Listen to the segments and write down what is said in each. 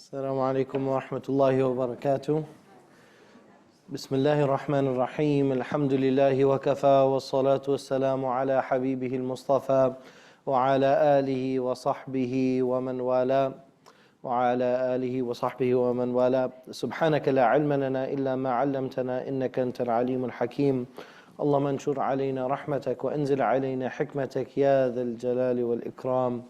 السلام عليكم ورحمة الله وبركاته. بسم الله الرحمن الرحيم. الحمد لله وكفى والصلاة والسلام على حبيبه المصطفى وعلى آله وصحبه ومن والاه سبحانك لا علم لنا إلا ما علمتنا إنك أنت العليم الحكيم. اللهم انشر علينا رحمتك وأنزل علينا حكمتك يا ذا الجلال والإكرام.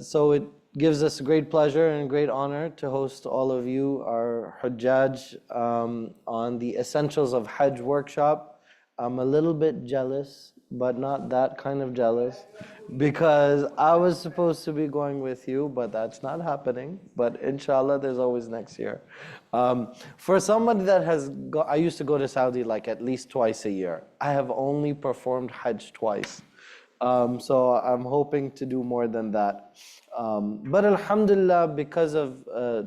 So it gives us great pleasure and great honor to host all of you, our Hujjaj, on the Essentials of Hajj workshop. I'm a little bit jealous, but not that kind of jealous, because I was supposed to be going with you, but that's not happening. But inshallah, there's always next year. For somebody that I used to go to Saudi like at least twice a year. I have only performed Hajj twice. So I'm hoping to do more than that. But alhamdulillah, because of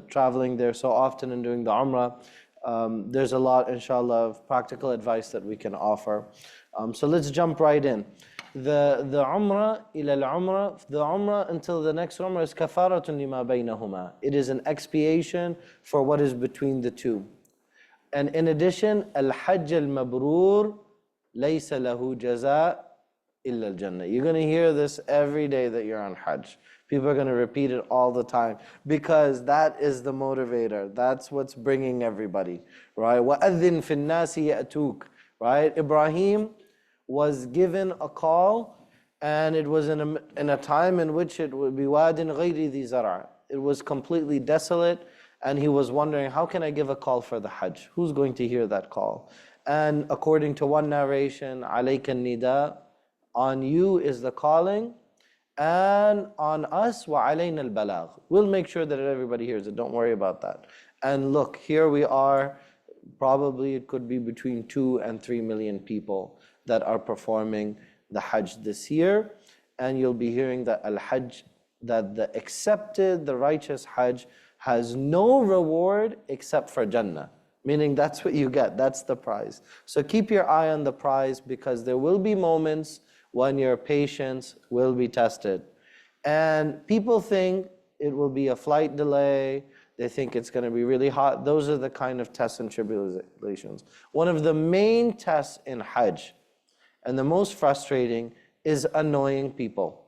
traveling there so often and doing the Umrah, there's a lot, inshallah, of practical advice that we can offer. So let's jump right in. The Umrah the Umrah until the next Umrah is kafaratun lima baynahuma. It is an expiation for what is between the two. And in addition, al-Hajj al-Mabrur laysa lahu jaza' illa al-Jannah. You're going to hear this every day that you're on Hajj. People are going to repeat it all the time because that is the motivator. That's what's bringing everybody, right? وَأَذِّن فِي النَّاسِ يَأْتُوكَ. Right? Ibrahim was given a call, and it was in a time in which it would be وَادٍ غَيْرِ ذِي زَرْعٍ. It was completely desolate, and he was wondering, how can I give a call for the Hajj? Who's going to hear that call? And according to one narration, عَلَيْكَ النِّدَاء, on you is the calling, and on us, وَعَلَيْنَا الْبَلَاغ. We'll make sure that everybody hears it. Don't worry about that. And look, here we are. Probably it could be between 2 and 3 million people that are performing the Hajj this year. And you'll be hearing that Al-Hajj, that the accepted, the righteous Hajj has no reward except for Jannah. Meaning that's what you get. That's the prize. So keep your eye on the prize, because there will be moments when your patience will be tested. And people think it will be a flight delay. They think it's going to be really hot. Those are the kind of tests and tribulations. One of the main tests in Hajj, and the most frustrating, is annoying people.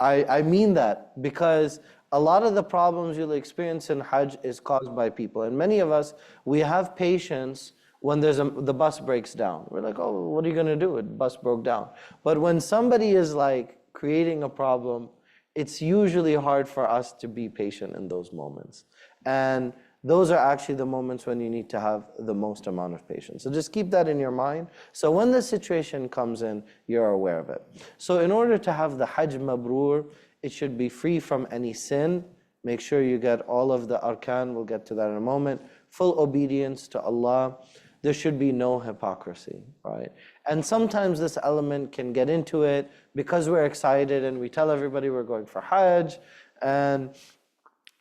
I mean that, because a lot of the problems you'll experience in Hajj is caused by people. And many of us, we have patience when the bus breaks down. We're like, oh, what are you going to do? The bus broke down. But when somebody is like creating a problem, it's usually hard for us to be patient in those moments. And those are actually the moments when you need to have the most amount of patience. So just keep that in your mind. So when the situation comes in, you're aware of it. So in order to have the Hajj Mabrur, it should be free from any sin. Make sure you get all of the arkan. We'll get to that in a moment. Full obedience to Allah. There should be no hypocrisy, right? And sometimes this element can get into it because we're excited and we tell everybody we're going for Hajj. And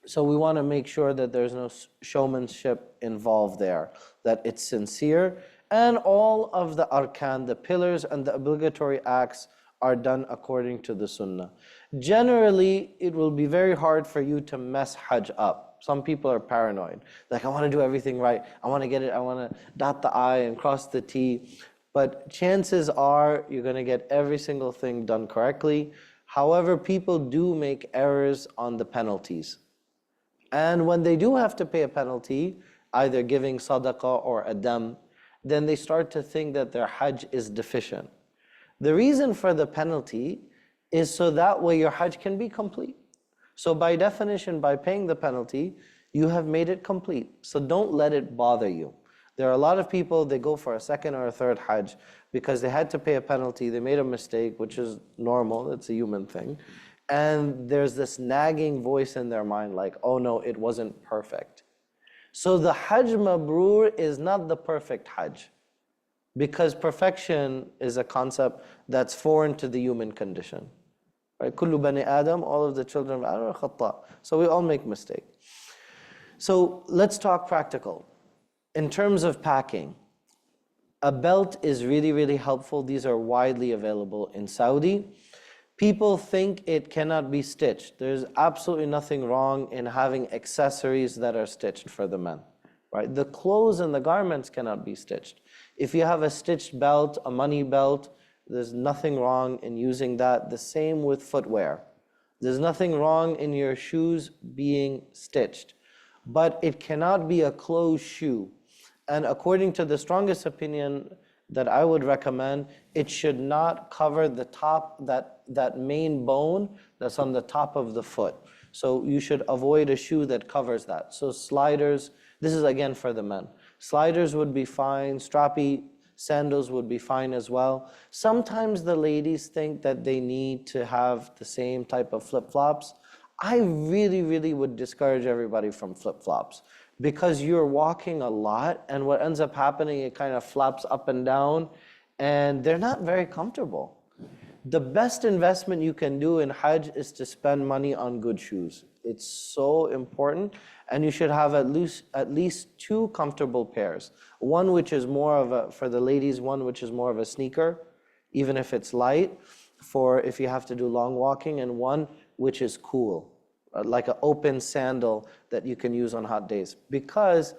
so we want to make sure that there's no showmanship involved there, that it's sincere. And all of the arkan, the pillars and the obligatory acts are done according to the sunnah. Generally, it will be very hard for you to mess Hajj up. Some people are paranoid. Like, I want to do everything right. I want to get it. I want to dot the I and cross the T. But chances are you're going to get every single thing done correctly. However, people do make errors on the penalties. And when they do have to pay a penalty, either giving sadaqah or adam, then they start to think that their Hajj is deficient. The reason for the penalty is so that way your Hajj can be complete. So by definition, by paying the penalty, you have made it complete. So don't let it bother you. There are a lot of people, they go for a second or a third Hajj because they had to pay a penalty, they made a mistake, which is normal, it's a human thing. And there's this nagging voice in their mind like, oh no, it wasn't perfect. So the Hajj Mabrur is not the perfect Hajj, because perfection is a concept that's foreign to the human condition. Right? Kullu bani Adam, all of the children of Adam are khata. So we all make mistakes. So let's talk practical. In terms of packing, a belt is really, really helpful. These are widely available in Saudi. People think it cannot be stitched. There's absolutely nothing wrong in having accessories that are stitched for the men, right? The clothes and the garments cannot be stitched. If you have a stitched belt, a money belt, there's nothing wrong in using that. The same with footwear. There's nothing wrong in your shoes being stitched, but it cannot be a closed shoe. And according to the strongest opinion that I would recommend, it should not cover the top, that main bone that's on the top of the foot. So you should avoid a shoe that covers that. So sliders, this is again for the men. Sliders would be fine, strappy sandals would be fine as well. Sometimes the ladies think that they need to have the same type of flip-flops. I really, really would discourage everybody from flip-flops, because you're walking a lot, and what ends up happening, it kind of flaps up and down, and they're not very comfortable. The best investment you can do in Hajj is to spend money on good shoes. It's so important, and you should have at least two comfortable pairs. One which is more of a, for the ladies, one which is more of a sneaker, even if it's light, for if you have to do long walking, and one which is cool, like an open sandal that you can use on hot days. Because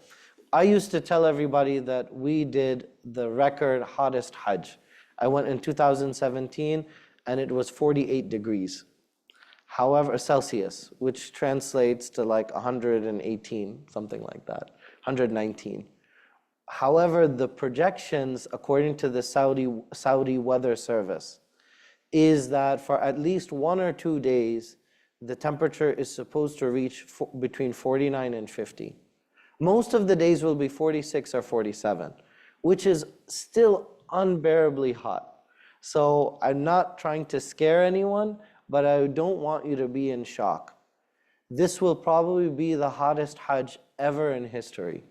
I used to tell everybody that we did the record hottest Hajj. I went in 2017 and it was 48 degrees. However, Celsius, which translates to like 118, something like that, 119. However, the projections, according to the Saudi Weather Service, is that for at least 1 or 2 days, the temperature is supposed to reach between 49 and 50. Most of the days will be 46 or 47, which is still unbearably hot. So I'm not trying to scare anyone, but I don't want you to be in shock. This will probably be the hottest Hajj ever in history.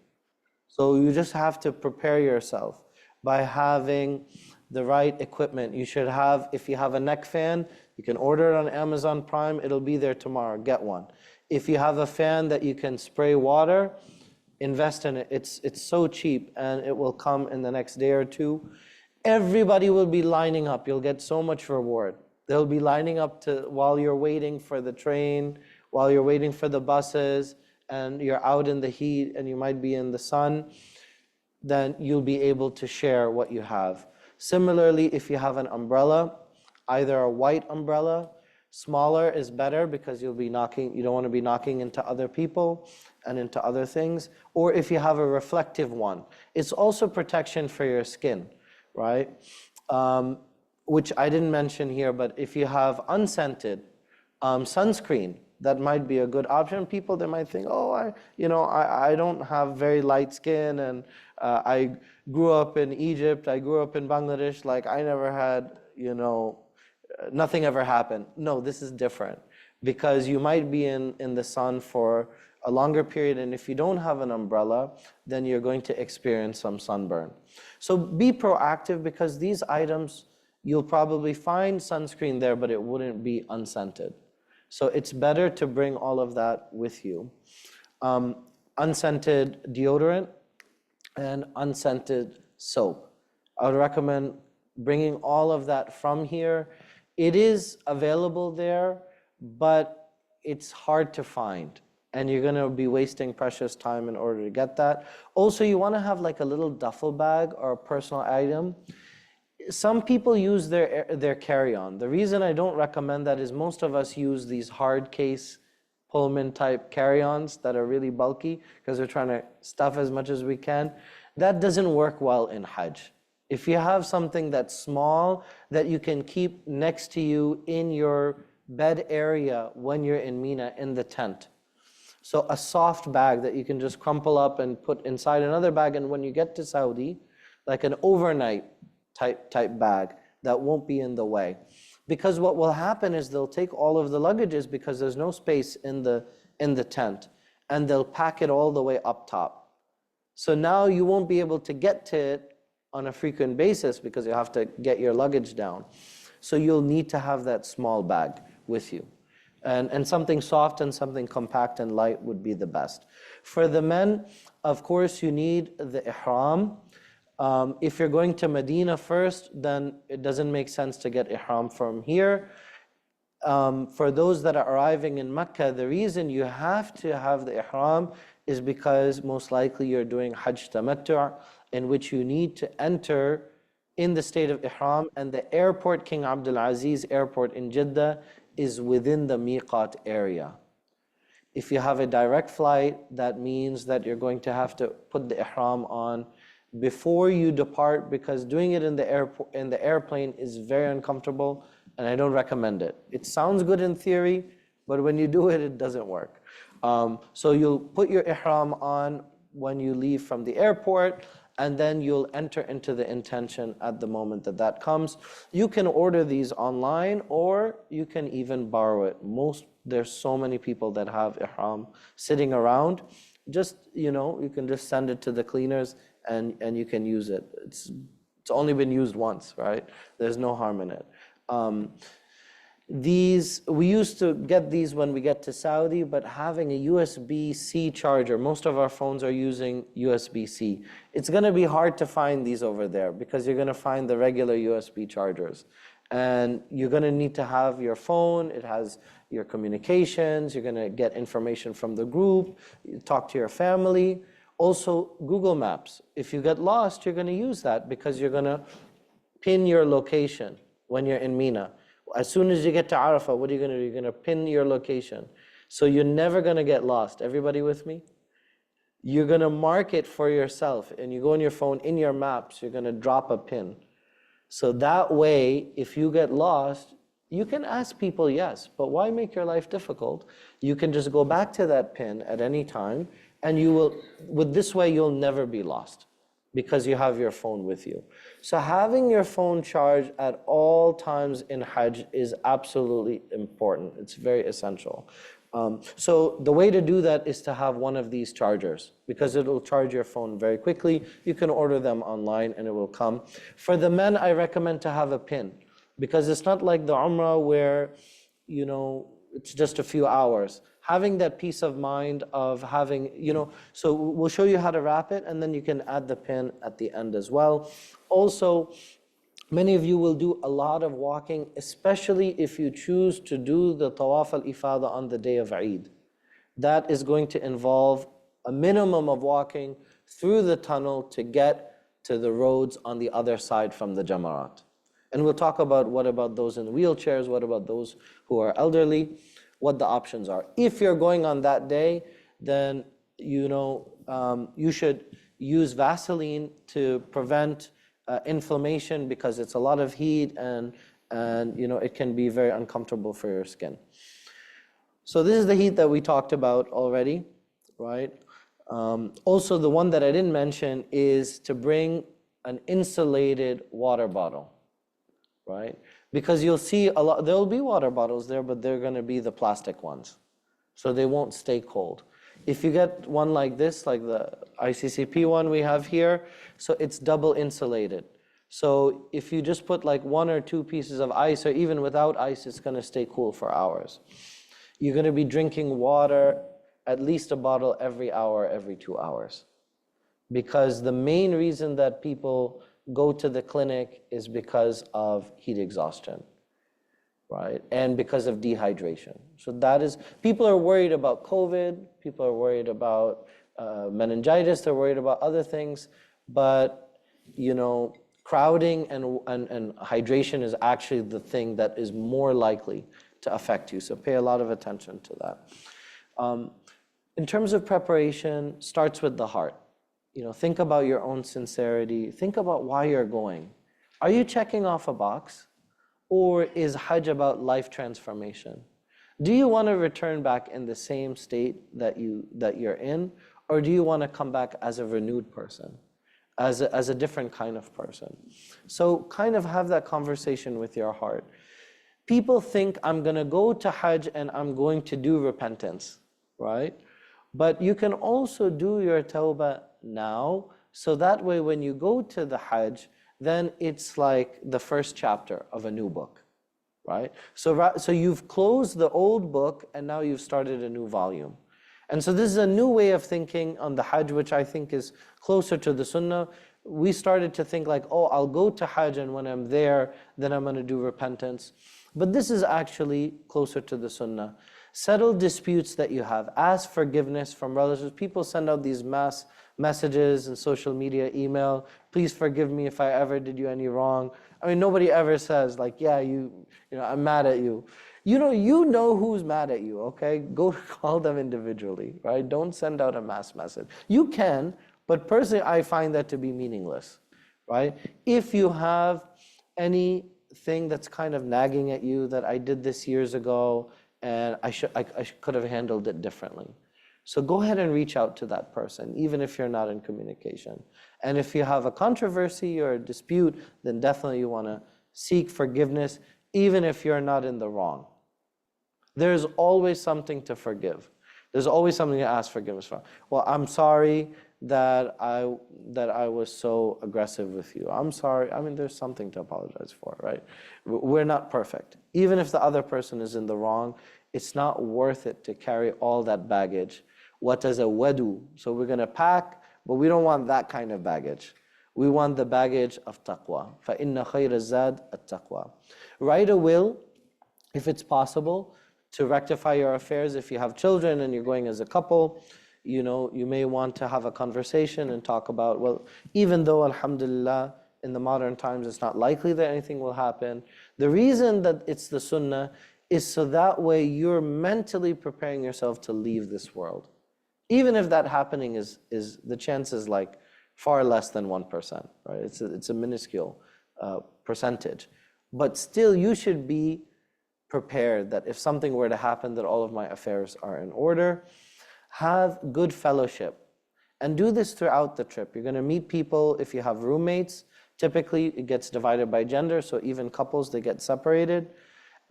So you just have to prepare yourself by having the right equipment. You should have, if you have a neck fan, you can order it on Amazon Prime, it'll be there tomorrow, get one. If you have a fan that you can spray water, invest in it. It's so cheap and it will come in the next day or two. Everybody will be lining up, you'll get so much reward. They'll be lining up while you're waiting for the train, while you're waiting for the buses, and you're out in the heat and you might be in the sun, then you'll be able to share what you have. Similarly, if you have an umbrella, either a white umbrella, smaller is better because you don't want to be knocking into other people and into other things, or if you have a reflective one. It's also protection for your skin, right? Which I didn't mention here, but if you have unscented sunscreen, that might be a good option. People, they might think, oh, I don't have very light skin, and I grew up in Egypt, I grew up in Bangladesh, like I never had, nothing ever happened. No, this is different, because you might be in the sun for a longer period, and if you don't have an umbrella, then you're going to experience some sunburn. So be proactive, because these items, you'll probably find sunscreen there, but it wouldn't be unscented. So it's better to bring all of that with you. Unscented deodorant and unscented soap. I would recommend bringing all of that from here. It is available there, but it's hard to find, and you're going to be wasting precious time in order to get that. Also, you want to have like a little duffel bag or a personal item. Some people use their carry-on. The reason I don't recommend that is most of us use these hard case Pullman type carry-ons that are really bulky because we're trying to stuff as much as we can. That doesn't work well in Hajj. If you have something that's small that you can keep next to you in your bed area when you're in Mina, in the tent. So a soft bag that you can just crumple up and put inside another bag, and when you get to Saudi, like an overnight type bag that won't be in the way. Because what will happen is they'll take all of the luggages, because there's no space in the tent, and they'll pack it all the way up top. So now you won't be able to get to it on a frequent basis because you have to get your luggage down. So you'll need to have that small bag with you. And something soft and something compact and light would be the best. For the men, of course, you need the ihram. If you're going to Medina first, then it doesn't make sense to get ihram from here. for those that are arriving in Mecca, the reason you have to have the ihram is because most likely you're doing Hajj Tamattu', in which you need to enter in the state of ihram, and the airport, King Abdul Aziz Airport in Jeddah, is within the miqat area. If you have a direct flight, that means that you're going to have to put the ihram on before you depart, because doing it in the airport, in the airplane, is very uncomfortable, and I don't recommend it. It sounds good in theory, but when you do it, it doesn't work. So you'll put your ihram on when you leave from the airport, and then you'll enter into the intention at the moment that that comes. You can order these online, or you can even borrow it. There's so many people that have ihram sitting around. Just, you can just send it to the cleaners, and you can use it. It's only been used once, right? There's no harm in it. We used to get these when we get to Saudi, but having a USB-C charger, most of our phones are using USB-C. It's going to be hard to find these over there, because you're going to find the regular USB chargers. And you're going to need to have your phone. It has your communications. You're going to get information from the group. You talk to your family. Also, Google Maps. If you get lost, you're going to use that, because you're going to pin your location when you're in Mina. As soon as you get to Arafah, what are you going to do? You're going to pin your location. So you're never going to get lost. Everybody with me? You're going to mark it for yourself, and you go on your phone, in your maps, you're going to drop a pin. So that way, if you get lost, you can ask people, yes, but why make your life difficult? You can just go back to that pin at any time, and with this way, you'll never be lost, because you have your phone with you. So having your phone charged at all times in Hajj is absolutely important. It's very essential. So the way to do that is to have one of these chargers, because it'll charge your phone very quickly. You can order them online and it will come. For the men, I recommend to have a pin, because it's not like the Umrah where, it's just a few hours. Having that peace of mind of having, so we'll show you how to wrap it, and then you can add the pin at the end as well. Also, many of you will do a lot of walking, especially if you choose to do the Tawaf al-Ifada on the day of Eid. That is going to involve a minimum of walking through the tunnel to get to the roads on the other side from the Jamarat. And we'll talk about what about those in wheelchairs, what about those who are elderly, what the options are. If you're going on that day, then you should use Vaseline to prevent inflammation, because it's a lot of heat, and it can be very uncomfortable for your skin. So this is the heat that we talked about already, right? Also, the one that I didn't mention is to bring an insulated water bottle, right? Because you'll see there'll be water bottles there, but they're going to be the plastic ones, so they won't stay cold. If you get one like this, like the ICCP one we have here, so it's double insulated. So if you just put like 1 or 2 pieces of ice, or even without ice, it's going to stay cool for hours. You're going to be drinking water, at least a bottle every hour, every 2 hours. Because the main reason that people go to the clinic is because of heat exhaustion, right? And because of dehydration. So that is, people are worried about COVID, people are worried about meningitis, they're worried about other things, but crowding and hydration is actually the thing that is more likely to affect you. So pay a lot of attention to that. In terms of preparation, starts with the heart. Think about your own sincerity. Think about why you're going. Are you checking off a box? Or is Hajj about life transformation? Do you want to return back in the same state that you're in? Or do you want to come back as a renewed person? As a different kind of person? So kind of have that conversation with your heart. People think, I'm going to go to Hajj and I'm going to do repentance, right? But you can also do your tawbah now, so that way when you go to the Hajj, then it's like the first chapter of a new book, right? So you've closed the old book and now you've started a new volume. And so this is a new way of thinking on the Hajj, which I think is closer to the Sunnah. We started to think like, oh, I'll go to Hajj, and when I'm there, then I'm going to do repentance. But this is actually closer to the sunnah. Settle disputes that you have. Ask forgiveness from relatives. People send out these mass messages and social media, email. Please forgive me if I ever did you any wrong. I mean, nobody ever says like, yeah, I'm mad at you. You know who's mad at you, okay? Go call them individually, right? Don't send out a mass message. You can, but personally, I find that to be meaningless, right? If you have anything that's kind of nagging at you that I did this years ago and I could have handled it differently. So go ahead and reach out to that person, even if you're not in communication. And if you have a controversy or a dispute, then definitely you want to seek forgiveness, even if you're not in the wrong. There's always something to forgive. There's always something to ask forgiveness for. Well, I'm sorry that I was so aggressive with you. I'm sorry. I mean, there's something to apologize for, right? We're not perfect. Even if the other person is in the wrong, it's not worth it to carry all that baggage. What is a wadu? So we're going to pack, but we don't want that kind of baggage. We want the baggage of taqwa. فَإِنَّ خَيْرَ الزَّادِ التَّقْوَى. Write a will, if it's possible, to rectify your affairs. If you have children and you're going as a couple, you may want to have a conversation and talk about, well, even though, alhamdulillah, in the modern times, it's not likely that anything will happen. The reason that it's the sunnah is so that way you're mentally preparing yourself to leave this world. Even if that happening is the chance is like far less than 1%, right? It's a minuscule percentage. But still, you should be prepared that if something were to happen, that all of my affairs are in order. Have good fellowship. And do this throughout the trip. You're going to meet people. If you have roommates, typically it gets divided by gender, so even couples, they get separated.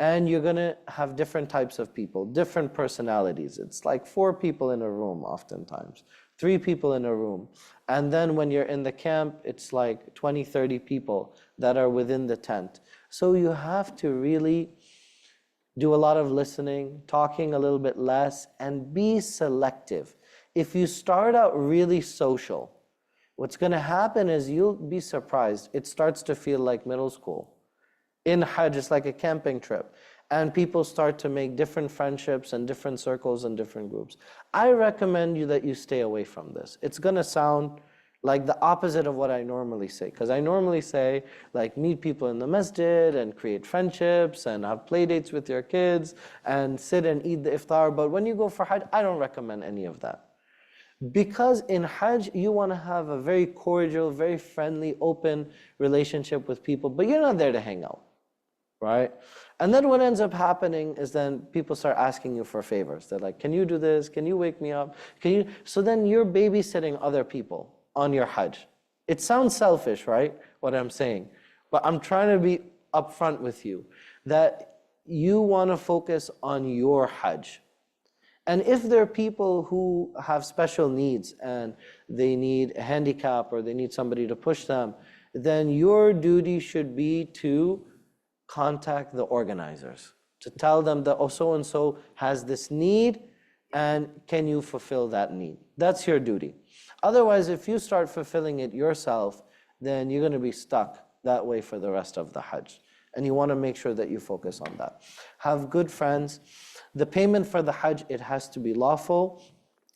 And you're going to have different types of people, different personalities. It's like 4 people in a room oftentimes, 3 people in a room. And then when you're in the camp, it's like 20, 30 people that are within the tent. So you have to really do a lot of listening, talking a little bit less, and be selective. If you start out really social, what's going to happen is you'll be surprised. It starts to feel like middle school. In Hajj, it's like a camping trip. And people start to make different friendships and different circles and different groups. I recommend you that you stay away from this. It's going to sound like the opposite of what I normally say. Because I normally say, like, meet people in the masjid and create friendships and have play dates with your kids and sit and eat the iftar. But when you go for Hajj, I don't recommend any of that. Because in Hajj, you want to have a very cordial, very friendly, open relationship with people, but you're not there to hang out, right? And then what ends up happening is then people start asking you for favors. They're like, can you do this? Can you wake me up? So then you're babysitting other people on your Hajj. It sounds selfish, right, what I'm saying? But I'm trying to be upfront with you that you want to focus on your Hajj. And if there are people who have special needs and they need a handicap or they need somebody to push them, then your duty should be to contact the organizers, to tell them that, oh, so-and-so has this need, and can you fulfill that need? That's your duty. Otherwise, if you start fulfilling it yourself, then you're going to be stuck that way for the rest of the Hajj. And you want to make sure that you focus on that. Have good friends. The payment for the Hajj, it has to be lawful.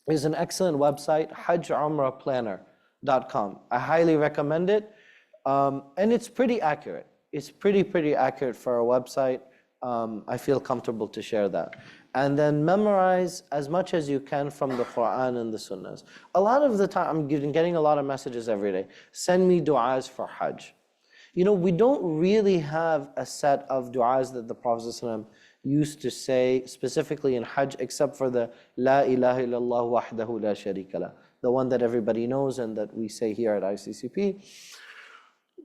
There's an excellent website, hajjumrahplanner.com. I highly recommend it. And it's pretty accurate. It's pretty accurate for a website. I feel comfortable to share that. And then memorize as much as you can from the Quran and the Sunnahs. A lot of the time, I'm getting a lot of messages every day. Send me du'as for Hajj. We don't really have a set of du'as that the Prophet ﷺ used to say specifically in Hajj, except for the La ilaha illallah wahdahu la sharika lah, the one that everybody knows and that we say here at ICCP.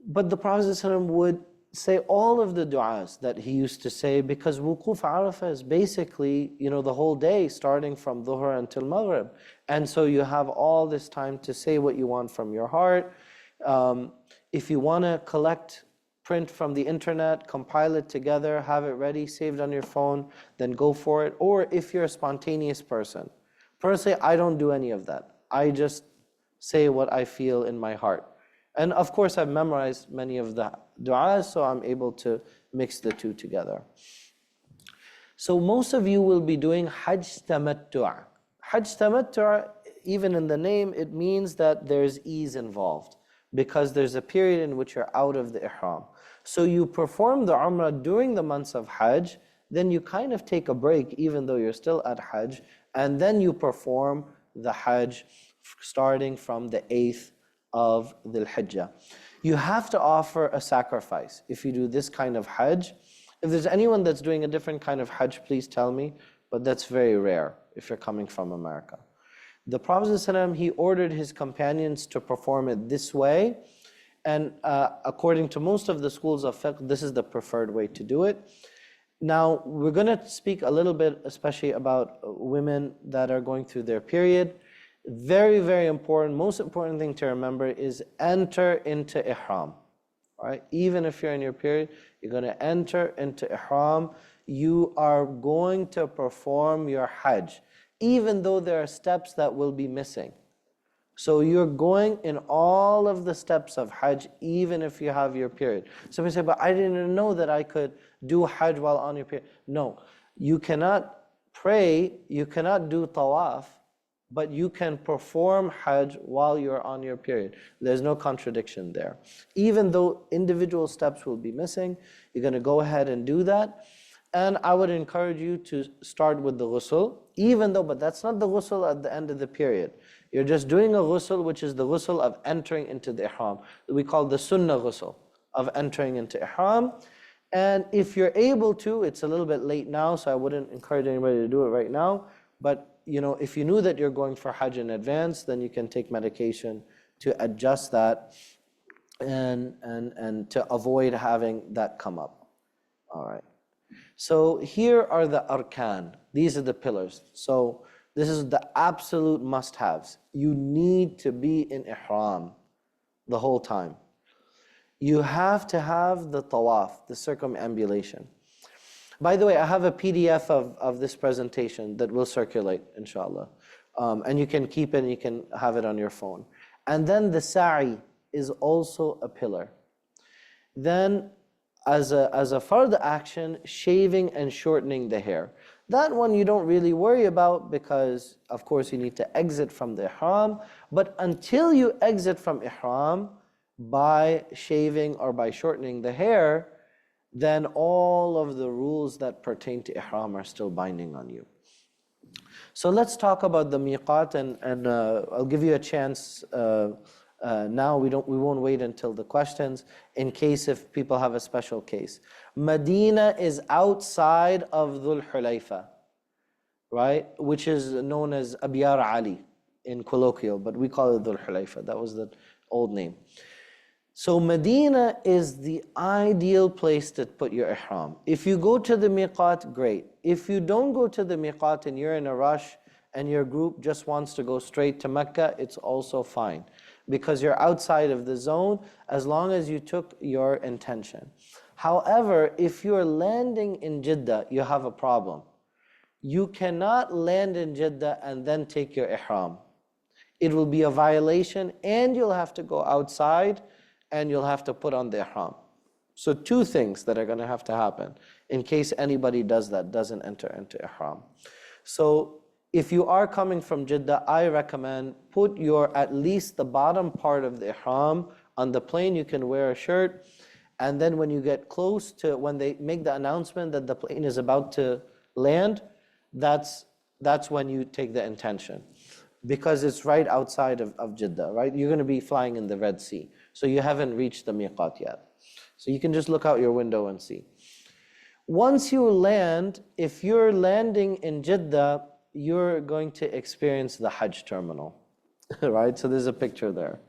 But the Prophet ﷺ would say all of the du'as that he used to say, because Wuquf Arafah is basically, the whole day, starting from Dhuhr until Maghrib. And so you have all this time to say what you want from your heart. If you want to print from the internet, compile it together, have it ready, saved on your phone, then go for it. Or if you're a spontaneous person. Personally, I don't do any of that. I just say what I feel in my heart. And of course, I've memorized many of the du'as, so I'm able to mix the two together. So most of you will be doing Hajj Tamattu'. Hajj Tamattu', even in the name, it means that there's ease involved because there's a period in which you're out of the ihram. So you perform the Umrah during the months of Hajj, then you kind of take a break even though you're still at Hajj, and then you perform the Hajj starting from the 8th of Dhul Hijjah. You have to offer a sacrifice if you do this kind of Hajj. If there's anyone that's doing a different kind of Hajj, please tell me, but that's very rare if you're coming from America. The Prophet ﷺ, he ordered his companions to perform it this way, and according to most of the schools of fiqh, this is the preferred way to do it. Now, we're going to speak a little bit, especially about women that are going through their period. Very, very important, most important thing to remember is enter into ihram. Right? Even if you're in your period, you're going to enter into ihram. You are going to perform your Hajj, even though there are steps that will be missing. So you're going in all of the steps of Hajj, even if you have your period. Somebody say, but I didn't know that I could do Hajj while on your period. No, you cannot pray, you cannot do tawaf, but you can perform Hajj while you're on your period. There's no contradiction there. Even though individual steps will be missing, you're going to go ahead and do that. And I would encourage you to start with the ghusl, even though, but that's not the ghusl at the end of the period. You're just doing a ghusl, which is the ghusl of entering into the ihram. We call the sunnah ghusl, of entering into ihram. And if you're able to, it's a little bit late now, so I wouldn't encourage anybody to do it right now, but if you knew that you're going for Hajj in advance, then you can take medication to adjust that and to avoid having that come up. All right. So here are the arkan. These are the pillars. So this is the absolute must-haves. You need to be in ihram the whole time. You have to have the tawaf, the circumambulation. By the way, I have a PDF of this presentation that will circulate, inshallah. And you can keep it and you can have it on your phone. And then the sa'i is also a pillar. Then as a fard action, shaving and shortening the hair. That one you don't really worry about because, of course, you need to exit from the ihram. But until you exit from ihram by shaving or by shortening the hair, then all of the rules that pertain to ihram are still binding on you. So let's talk about the miqat, and I'll give you a chance now. We won't wait until the questions in case if people have a special case. Medina is outside of Dhul Hulayfa, right? Which is known as Abiyar Ali in colloquial, but we call it Dhul Hulayfa. That was the old name. So Medina is the ideal place to put your ihram. If you go to the miqat, great. If you don't go to the miqat and you're in a rush and your group just wants to go straight to Mecca, it's also fine because you're outside of the zone as long as you took your intention. However, if you're landing in Jeddah, you have a problem. You cannot land in Jeddah and then take your ihram. It will be a violation and you'll have to go outside and you'll have to put on the ihram. So two things that are going to have to happen in case anybody does that, doesn't enter into ihram. So if you are coming from Jeddah, I recommend put at least the bottom part of the ihram on the plane. You can wear a shirt, and then when you get close to, when they make the announcement that the plane is about to land, that's when you take the intention. Because it's right outside of Jeddah, right? You're going to be flying in the Red Sea. So you haven't reached the miqat yet. So you can just look out your window and see. Once you land, if you're landing in Jeddah, you're going to experience the Hajj terminal, right? So there's a picture there.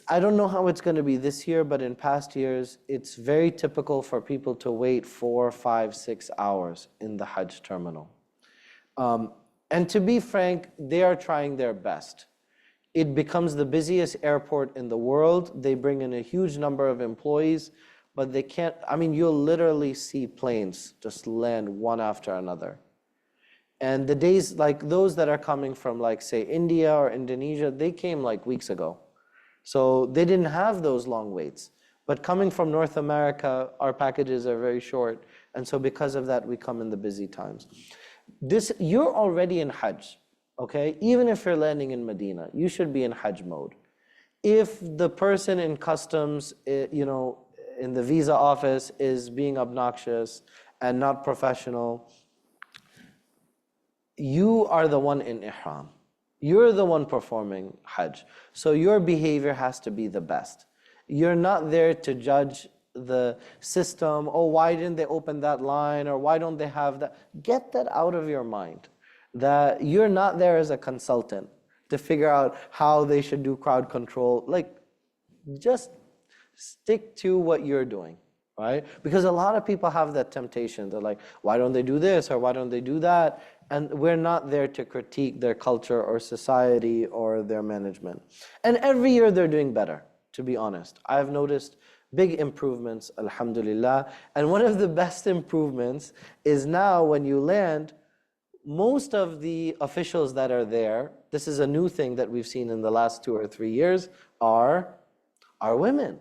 I don't know how it's going to be this year, but in past years, it's very typical for people to wait 4, 5, 6 hours in the Hajj terminal. And to be frank, they are trying their best. It becomes the busiest airport in the world. They bring in a huge number of employees, but they can't, you'll literally see planes just land one after another. And the days, like those that are coming from, like, say, India or Indonesia, they came like weeks ago. So they didn't have those long waits. But coming from North America, our packages are very short. And so because of that, we come in the busy times. You're already in Hajj, okay? Even if you're landing in Medina, you should be in Hajj mode. If the person in customs, in the visa office is being obnoxious and not professional, you are the one in Ihram. You're the one performing Hajj. So your behavior has to be the best. You're not there to judge the system. Oh, why didn't they open that line? Or why don't they have that? Get that out of your mind. That you're not there as a consultant to figure out how they should do crowd control. Like, just stick to what you're doing, right? Because a lot of people have that temptation. They're like, why don't they do this? Or why don't they do that? And we're not there to critique their culture or society or their management. And every year they're doing better, to be honest. I've noticed big improvements, alhamdulillah. And one of the best improvements is now when you land, most of the officials that are there, this is a new thing that we've seen in the last 2 or 3 years, are women.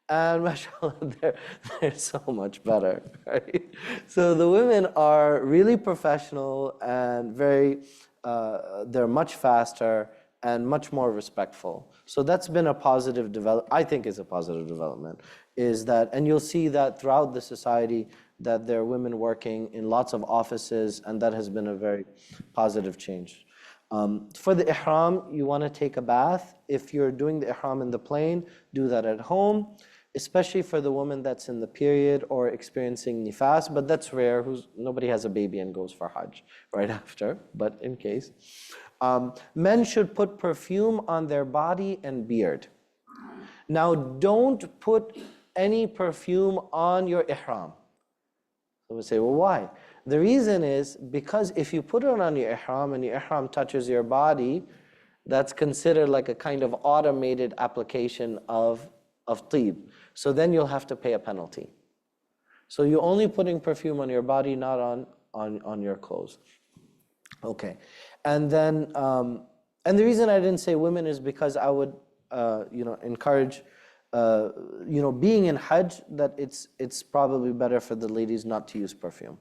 And mashallah, they're so much better, right? So the women are really professional and they're much faster and much more respectful. So that's been a positive development, I think is a positive development, is that, and you'll see that throughout the society, that there are women working in lots of offices, and that has been a very positive change. For the ihram, you want to take a bath. If you're doing the ihram in the plane, do that at home, especially for the woman that's in the period or experiencing nifas, but that's rare. Nobody has a baby and goes for Hajj right after, but in case. Men should put perfume on their body and beard. Now, don't put any perfume on your ihram. So we say, well, why? The reason is because if you put it on your ihram and your ihram touches your body, that's considered like a kind of automated application of tib. So then you'll have to pay a penalty. So you're only putting perfume on your body, not on your clothes. Okay. And then, and the reason I didn't say women is because I would, encourage, being in Hajj, that it's probably better for the ladies not to use perfume.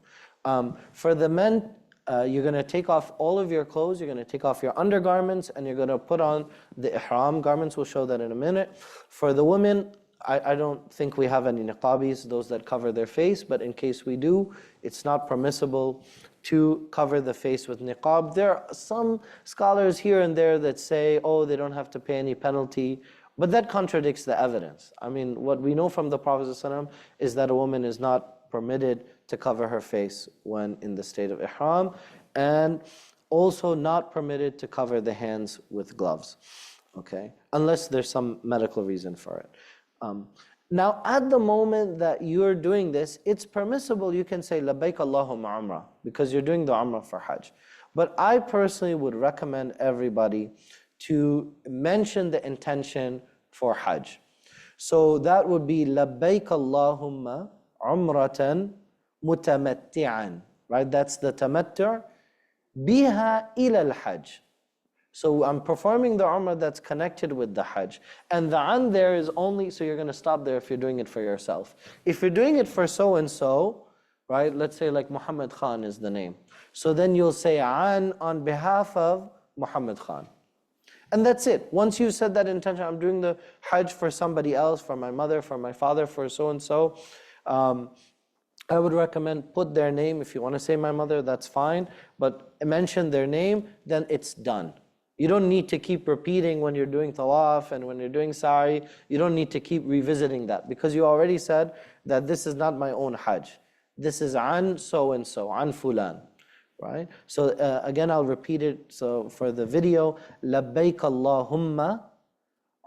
For the men, you're going to take off all of your clothes, you're going to take off your undergarments, and you're going to put on the ihram garments. We'll show that in a minute. For the women, I don't think we have any niqabis, those that cover their face, but in case we do, it's not permissible to cover the face with niqab. There are some scholars here and there that say, oh, they don't have to pay any penalty, but that contradicts the evidence. I mean, what we know from the Prophet ﷺ is that a woman is not permitted to cover her face when in the state of ihram, and also not permitted to cover the hands with gloves, okay? Unless there's some medical reason for it. Now, at the moment that you're doing this, it's permissible, you can say, Labbaik Allahumma Umrah, because you're doing the Umrah for Hajj. But I personally would recommend everybody to mention the intention for Hajj. So that would be Labbaik Allahumma Umratan Mutamatti'an, right? That's the tamattu' biha ila al-Hajj. So I'm performing the Umrah that's connected with the Hajj. And the an there is only, so you're going to stop there if you're doing it for yourself. If you're doing it for so-and-so, right, let's say like Muhammad Khan is the name. So then you'll say an on behalf of Muhammad Khan. And that's it. Once you said that intention, I'm doing the Hajj for somebody else, for my mother, for my father, for so-and-so, I would recommend put their name. If you want to say my mother, that's fine. But mention their name, then it's done. You don't need to keep repeating when you're doing tawaf and when you're doing sa'i. You don't need to keep revisiting that because you already said that this is not my own Hajj. This is an so-and-so, an fulan, right? So again, I'll repeat it. So for the video, Labbaik Allahumma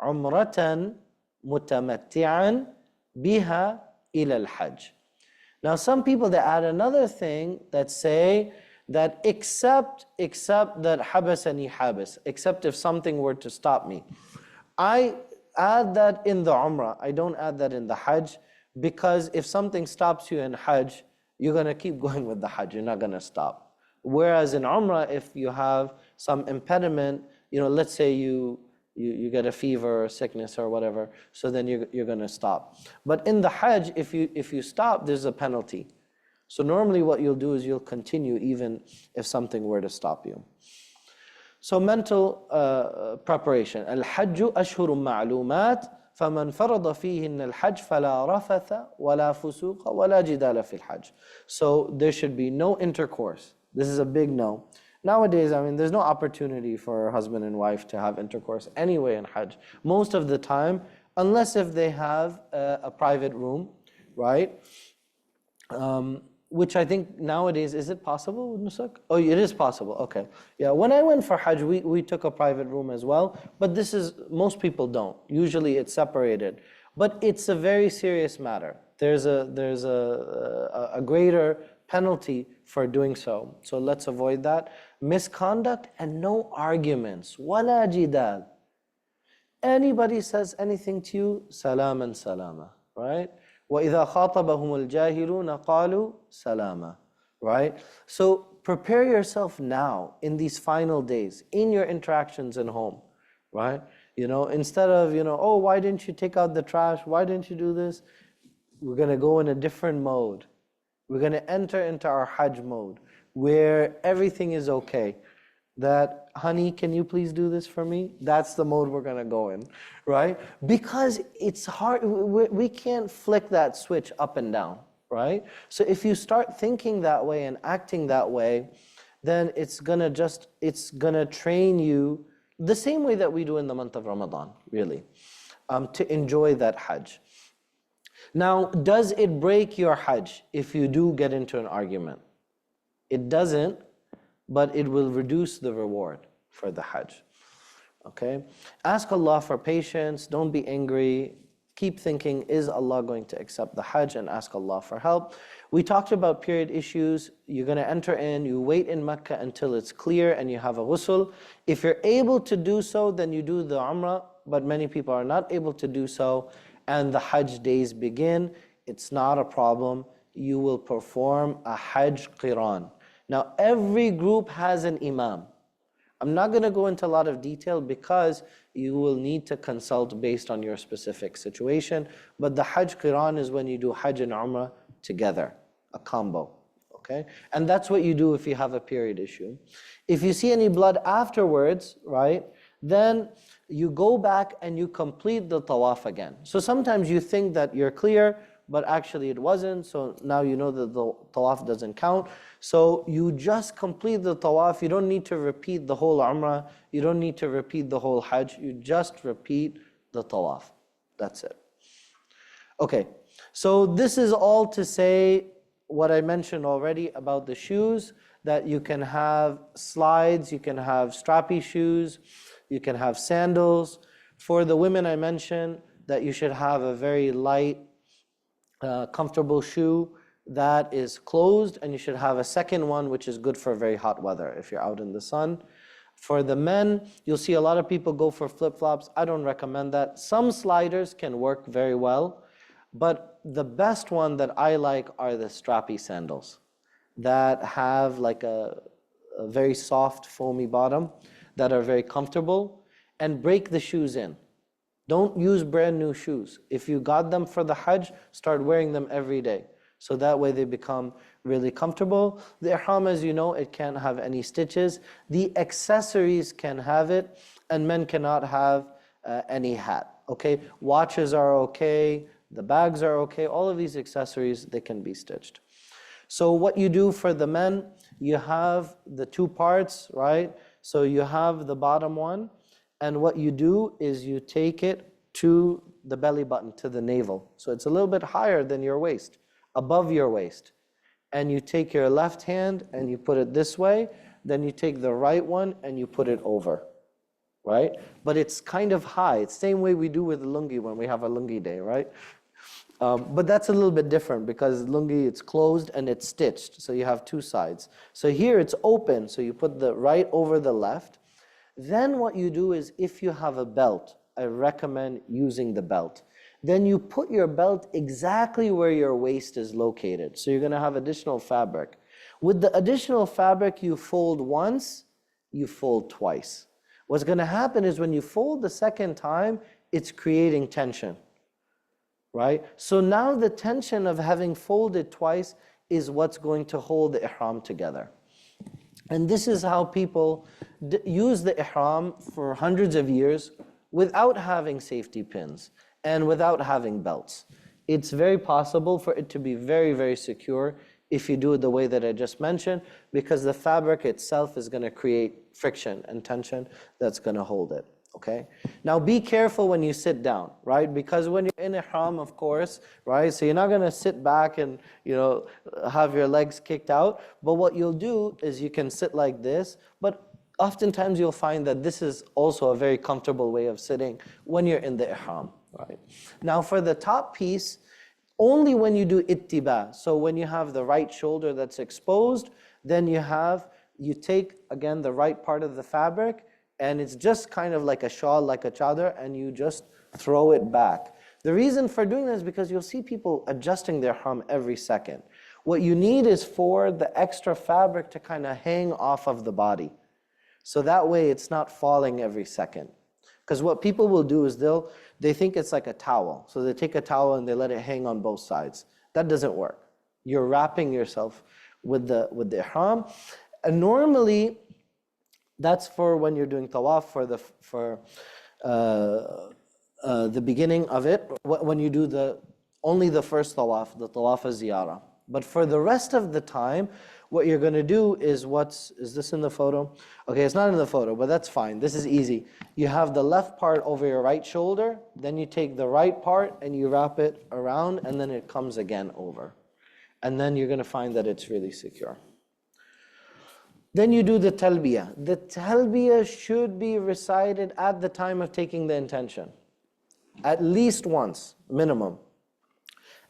Umratan Mutamatti'an biha ila al-Hajj. Now some people, they add another thing that say, that except that habasani habas, except if something were to stop me. I add that in the Umrah, I don't add that in the Hajj, because if something stops you in Hajj, you're going to keep going with the Hajj, you're not going to stop. Whereas in Umrah, if you have some impediment, let's say you you get a fever or sickness or whatever, so then you're going to stop. But in the Hajj, if you stop, there's a penalty. So normally what you'll do is you'll continue even if something were to stop you. So mental preparation. Al-Hajju ashhurun ma'lumat فَمَنْ فَرَضَ فِيهِنَّ الْحَجْ فَلَا رَفَثَ وَلَا فُسُوقَ وَلَا جِدَالَ فِي الْحَجِّ. So there should be no intercourse. This is a big no. Nowadays, I mean, there's no opportunity for a husband and wife to have intercourse anyway in Hajj. Most of the time, unless if they have a private room, right? Which I think nowadays, is it possible, Nusuk? Oh, it is possible, okay. Yeah, when I went for Hajj, we took a private room as well, but this is, most people don't. Usually it's separated. But it's a very serious matter. There's a greater penalty for doing so. So let's avoid that. Misconduct and no arguments. Wala jidal. Anybody says anything to you, salaman salama, right? وَإِذَا خَاطَبَهُمُ الْجَاهِلُونَ قَالُوا سَلَامًا. Right? So prepare yourself now in these final days, in your interactions in home, right? Instead of, oh, why didn't you take out the trash? Why didn't you do this? We're going to go in a different mode. We're going to enter into our Hajj mode, where everything is okay. That, honey, can you please do this for me? That's the mode we're going to go in, right? Because it's hard, we can't flick that switch up and down, right? So if you start thinking that way and acting that way, then it's going to train you the same way that we do in the month of Ramadan, really, to enjoy that Hajj. Now, does it break your Hajj if you do get into an argument? It doesn't. But it will reduce the reward for the Hajj. Okay? Ask Allah for patience, don't be angry. Keep thinking, is Allah going to accept the Hajj, and ask Allah for help. We talked about period issues. You're going to enter in, you wait in Mecca until it's clear and you have a ghusl. If you're able to do so, then you do the Umrah, but many people are not able to do so, and the Hajj days begin. It's not a problem. You will perform a Hajj Qiran. Now, every group has an Imam. I'm not going to go into a lot of detail because you will need to consult based on your specific situation. But the Hajj Qiran is when you do Hajj and Umrah together, a combo. Okay? And that's what you do if you have a period issue. If you see any blood afterwards, right, then you go back and you complete the tawaf again. So sometimes you think that you're clear, but actually it wasn't, so now you know that the tawaf doesn't count. So you just complete the tawaf. You don't need to repeat the whole Umrah. You don't need to repeat the whole Hajj. You just repeat the tawaf. That's it. Okay, so this is all to say what I mentioned already about the shoes, that you can have slides, you can have strappy shoes, you can have sandals. For the women, I mentioned that you should have a very light, comfortable shoe that is closed, and you should have a second one which is good for very hot weather if you're out in the sun. For the men, you'll see a lot of people go for flip-flops. I don't recommend that. Some sliders can work very well, but the best one that I like are the strappy sandals that have like a very soft foamy bottom, that are very comfortable, and break the shoes in. Don't use brand new shoes. If you got them for the Hajj, start wearing them every day. So that way they become really comfortable. The ihram, as you know, it can't have any stitches. The accessories can have it, and men cannot have any hat. Okay, watches are okay, the bags are okay. All of these accessories, they can be stitched. So what you do for the men, you have the two parts, right? So you have the bottom one, and what you do is you take it to the belly button, to the navel. So it's a little bit higher than your waist, above your waist. And you take your left hand and you put it this way, then you take the right one and you put it over, right? But it's kind of high. It's the same way we do with lungi when we have a lungi day, right? But that's a little bit different because lungi, it's closed and it's stitched. So you have two sides. So here it's open, so you put the right over the left. Then what you do is, if you have a belt, I recommend using the belt. Then you put your belt exactly where your waist is located. So you're going to have additional fabric. With the additional fabric, you fold once, you fold twice. What's going to happen is when you fold the second time, it's creating tension, right? So now the tension of having folded twice is what's going to hold the ihram together. And this is how people use the ihram for hundreds of years without having safety pins and without having belts. It's very possible for it to be very, very secure if you do it the way that I just mentioned, because the fabric itself is going to create friction and tension that's going to hold it. Okay. Now be careful when you sit down, right? Because when you're in ihram, of course, right? So you're not going to sit back and, have your legs kicked out. But what you'll do is you can sit like this. But oftentimes you'll find that this is also a very comfortable way of sitting when you're in the ihram, right? Now for the top piece, only when you do ittiba, so when you have the right shoulder that's exposed, then you take, again, the right part of the fabric, and it's just kind of like a shawl, like a chadar, and you just throw it back. The reason for doing this is because you'll see people adjusting their ihram every second. What you need is for the extra fabric to kind of hang off of the body. So that way it's not falling every second. Because what people will do is they think it's like a towel. So they take a towel and they let it hang on both sides. That doesn't work. You're wrapping yourself with the ihram. And normally, that's for when you're doing tawaf, for the beginning of it, when you do only the first tawaf, the tawaf al-ziyarah. But for the rest of the time, what you're going to do is is this in the photo? Okay, it's not in the photo, but that's fine. This is easy. You have the left part over your right shoulder, then you take the right part and you wrap it around, and then it comes again over. And then you're going to find that it's really secure. Then you do the talbiyah. The talbiyah should be recited at the time of taking the intention. At least once, minimum.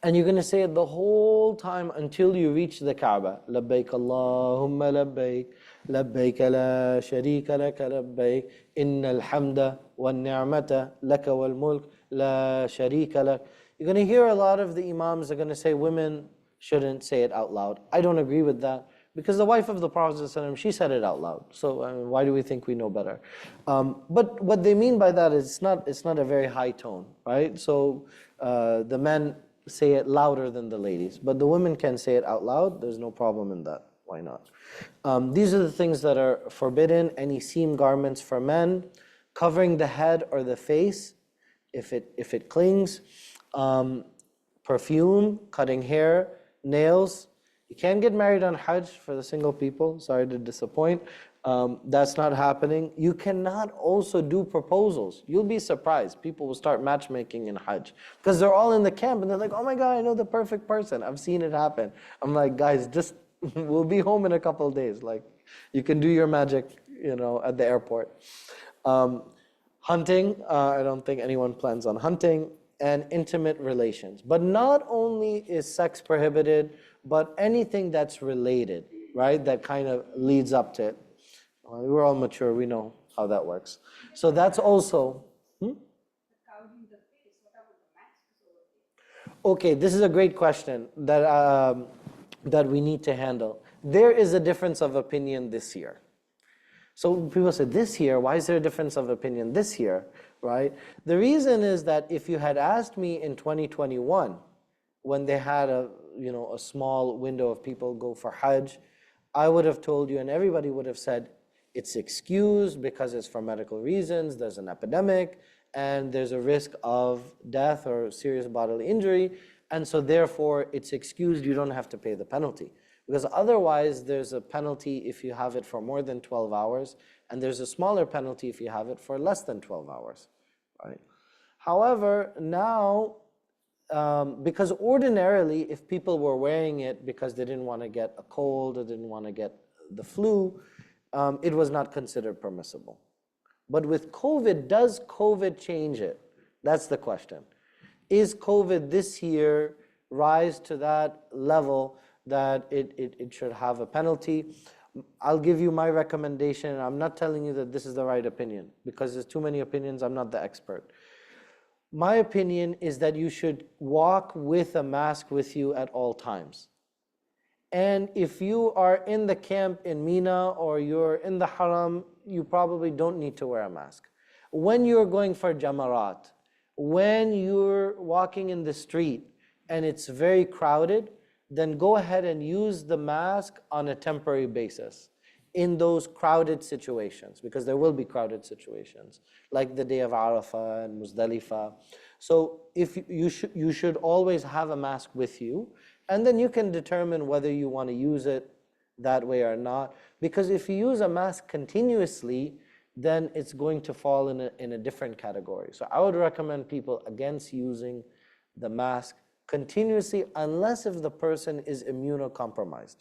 And you're going to say it the whole time until you reach the Kaaba. Labbaik Allahumma labbaik, labbaik la sharika laka labbaik, innal hamda wan ni'mata laka wal mulk la sharika lak. You're going to hear a lot of the Imams are going to say women shouldn't say it out loud. I don't agree with that, because the wife of the Prophet ﷺ, she said it out loud. So why do we think we know better? But what they mean by that is it's not a very high tone, right? So the men say it louder than the ladies, but the women can say it out loud. There's no problem in that. Why not? These are the things that are forbidden. Any seam garments for men, covering the head or the face if it clings, perfume, cutting hair, nails. You can't get married on Hajj for the single people. Sorry to disappoint. That's not happening. You cannot also do proposals. You'll be surprised. People will start matchmaking in Hajj because they're all in the camp and they're like, oh my God, I know the perfect person. I've seen it happen. I'm like, guys, just we'll be home in a couple of days. Like, you can do your magic, at the airport. Hunting, I don't think anyone plans on hunting, and intimate relations. But not only is sex prohibited, but anything that's related, right? That kind of leads up to it. We're all mature, we know how that works. So that's also... Okay, this is a great question that we need to handle. There is a difference of opinion this year. So people say, this year, why is there a difference of opinion this year, right? The reason is that if you had asked me in 2021, when they had a small window of people go for Hajj, I would have told you, and everybody would have said, it's excused because it's for medical reasons, there's an epidemic, and there's a risk of death or serious bodily injury, and so therefore it's excused, you don't have to pay the penalty. Because otherwise there's a penalty if you have it for more than 12 hours, and there's a smaller penalty if you have it for less than 12 hours, right? However, now, because ordinarily if people were wearing it because they didn't want to get a cold or didn't want to get the flu, it was not considered permissible. But with COVID, does COVID change it? That's the question. Is COVID this year rise to that level that it should have a penalty? I'll give you my recommendation. I'm not telling you that this is the right opinion, because there's too many opinions. I'm not the expert. My opinion is that you should walk with a mask with you at all times. And if you are in the camp in Mina or you're in the haram, you probably don't need to wear a mask. When you're going for jamarat, when you're walking in the street and it's very crowded, then go ahead and use the mask on a temporary basis in those crowded situations, because there will be crowded situations, like the day of Arafah and Muzdalifah. So if you should always have a mask with you, and then you can determine whether you want to use it that way or not. Because if you use a mask continuously, then it's going to fall in a different category. So I would recommend people against using the mask continuously, unless if the person is immunocompromised.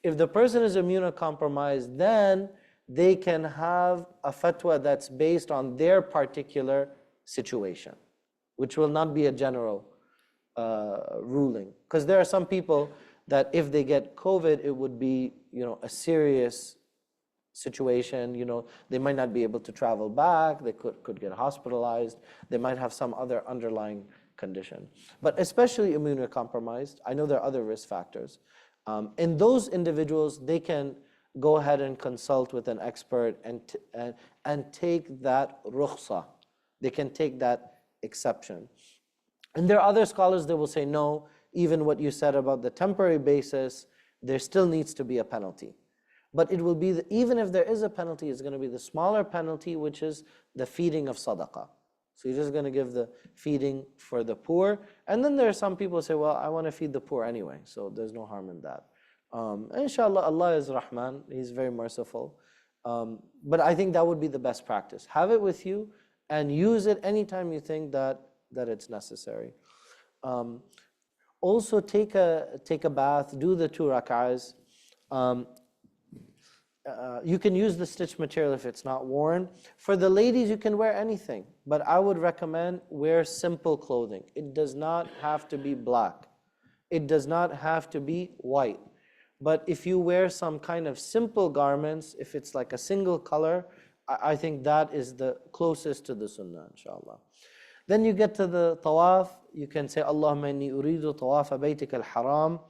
If the person is immunocompromised, then they can have a fatwa that's based on their particular situation, which will not be a general ruling. Because there are some people that if they get COVID, it would be, a serious situation. They might not be able to travel back. They could get hospitalized. They might have some other underlying condition. But especially immunocompromised, I know there are other risk factors. In those individuals, they can go ahead and consult with an expert and take that rukhsa. They can take that exception. And there are other scholars that will say, no, even what you said about the temporary basis, there still needs to be a penalty. But it will be, even if there is a penalty, it's going to be the smaller penalty, which is the feeding of sadaqah. So you're just going to give the feeding for the poor. And then there are some people who say, well, I want to feed the poor anyway, so there's no harm in that. Inshallah, Allah is Rahman, He's very merciful. But I think that would be the best practice. Have it with you and use it anytime you think that it's necessary. Also take a bath, do the 2 rak'ahs. You can use the stitched material if it's not worn. For the ladies, you can wear anything, but I would recommend wear simple clothing. It does not have to be black. It does not have to be white. But if you wear some kind of simple garments, if it's like a single color, I think that is the closest to the sunnah, inshallah. Then you get to the tawaf, you can say, Allahumma inni uridu tawafa baytika al-haram,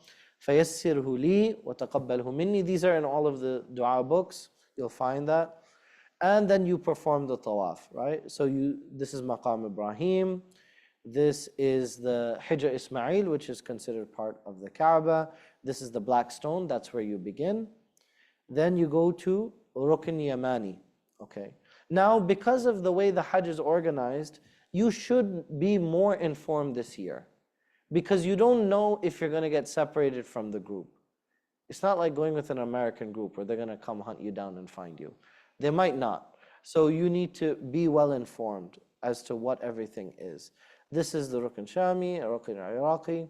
fayassirhu li wa taqabbalhu minni. These are in all of the dua books, you'll find that. And then you perform the tawaf, right? So this is Maqam Ibrahim, this is the Hijr Ismail, which is considered part of the Kaaba. This is the black stone, that's where you begin. Then you go to Rukn Yamani, okay? Now, because of the way the Hajj is organized, you should be more informed this year, because you don't know if you're going to get separated from the group. It's not like going with an American group where they're going to come hunt you down and find you. They might not. So you need to be well informed as to what everything is. This is the Rukn Shami, Rukn Iraqi,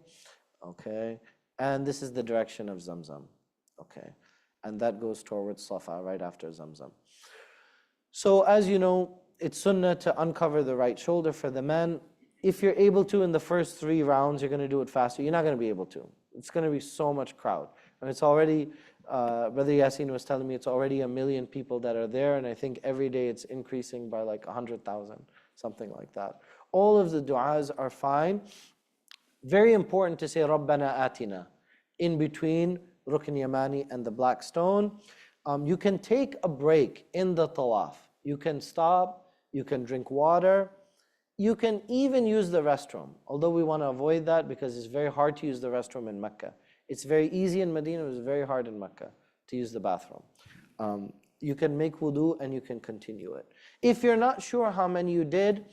okay? And this is the direction of Zamzam, okay? And that goes towards Safa right after Zamzam. So as you know, it's sunnah to uncover the right shoulder for the men. If you're able to in the first 3 rounds, you're going to do it faster. You're not going to be able to. It's going to be so much crowd. And it's already, Brother Yasin was telling me, it's already 1 million people that are there. And I think every day it's increasing by like 100,000, something like that. All of the du'as are fine. Very important to say Rabbana Atina in between Rukn Yamani and the black stone. You can take a break in the tawaf. You can stop. You can drink water. You can even use the restroom, although we want to avoid that because it's very hard to use the restroom in Mecca. It's very easy in Medina, it's very hard in Mecca to use the bathroom. You can make wudu and you can continue it. If you're not sure how many you did,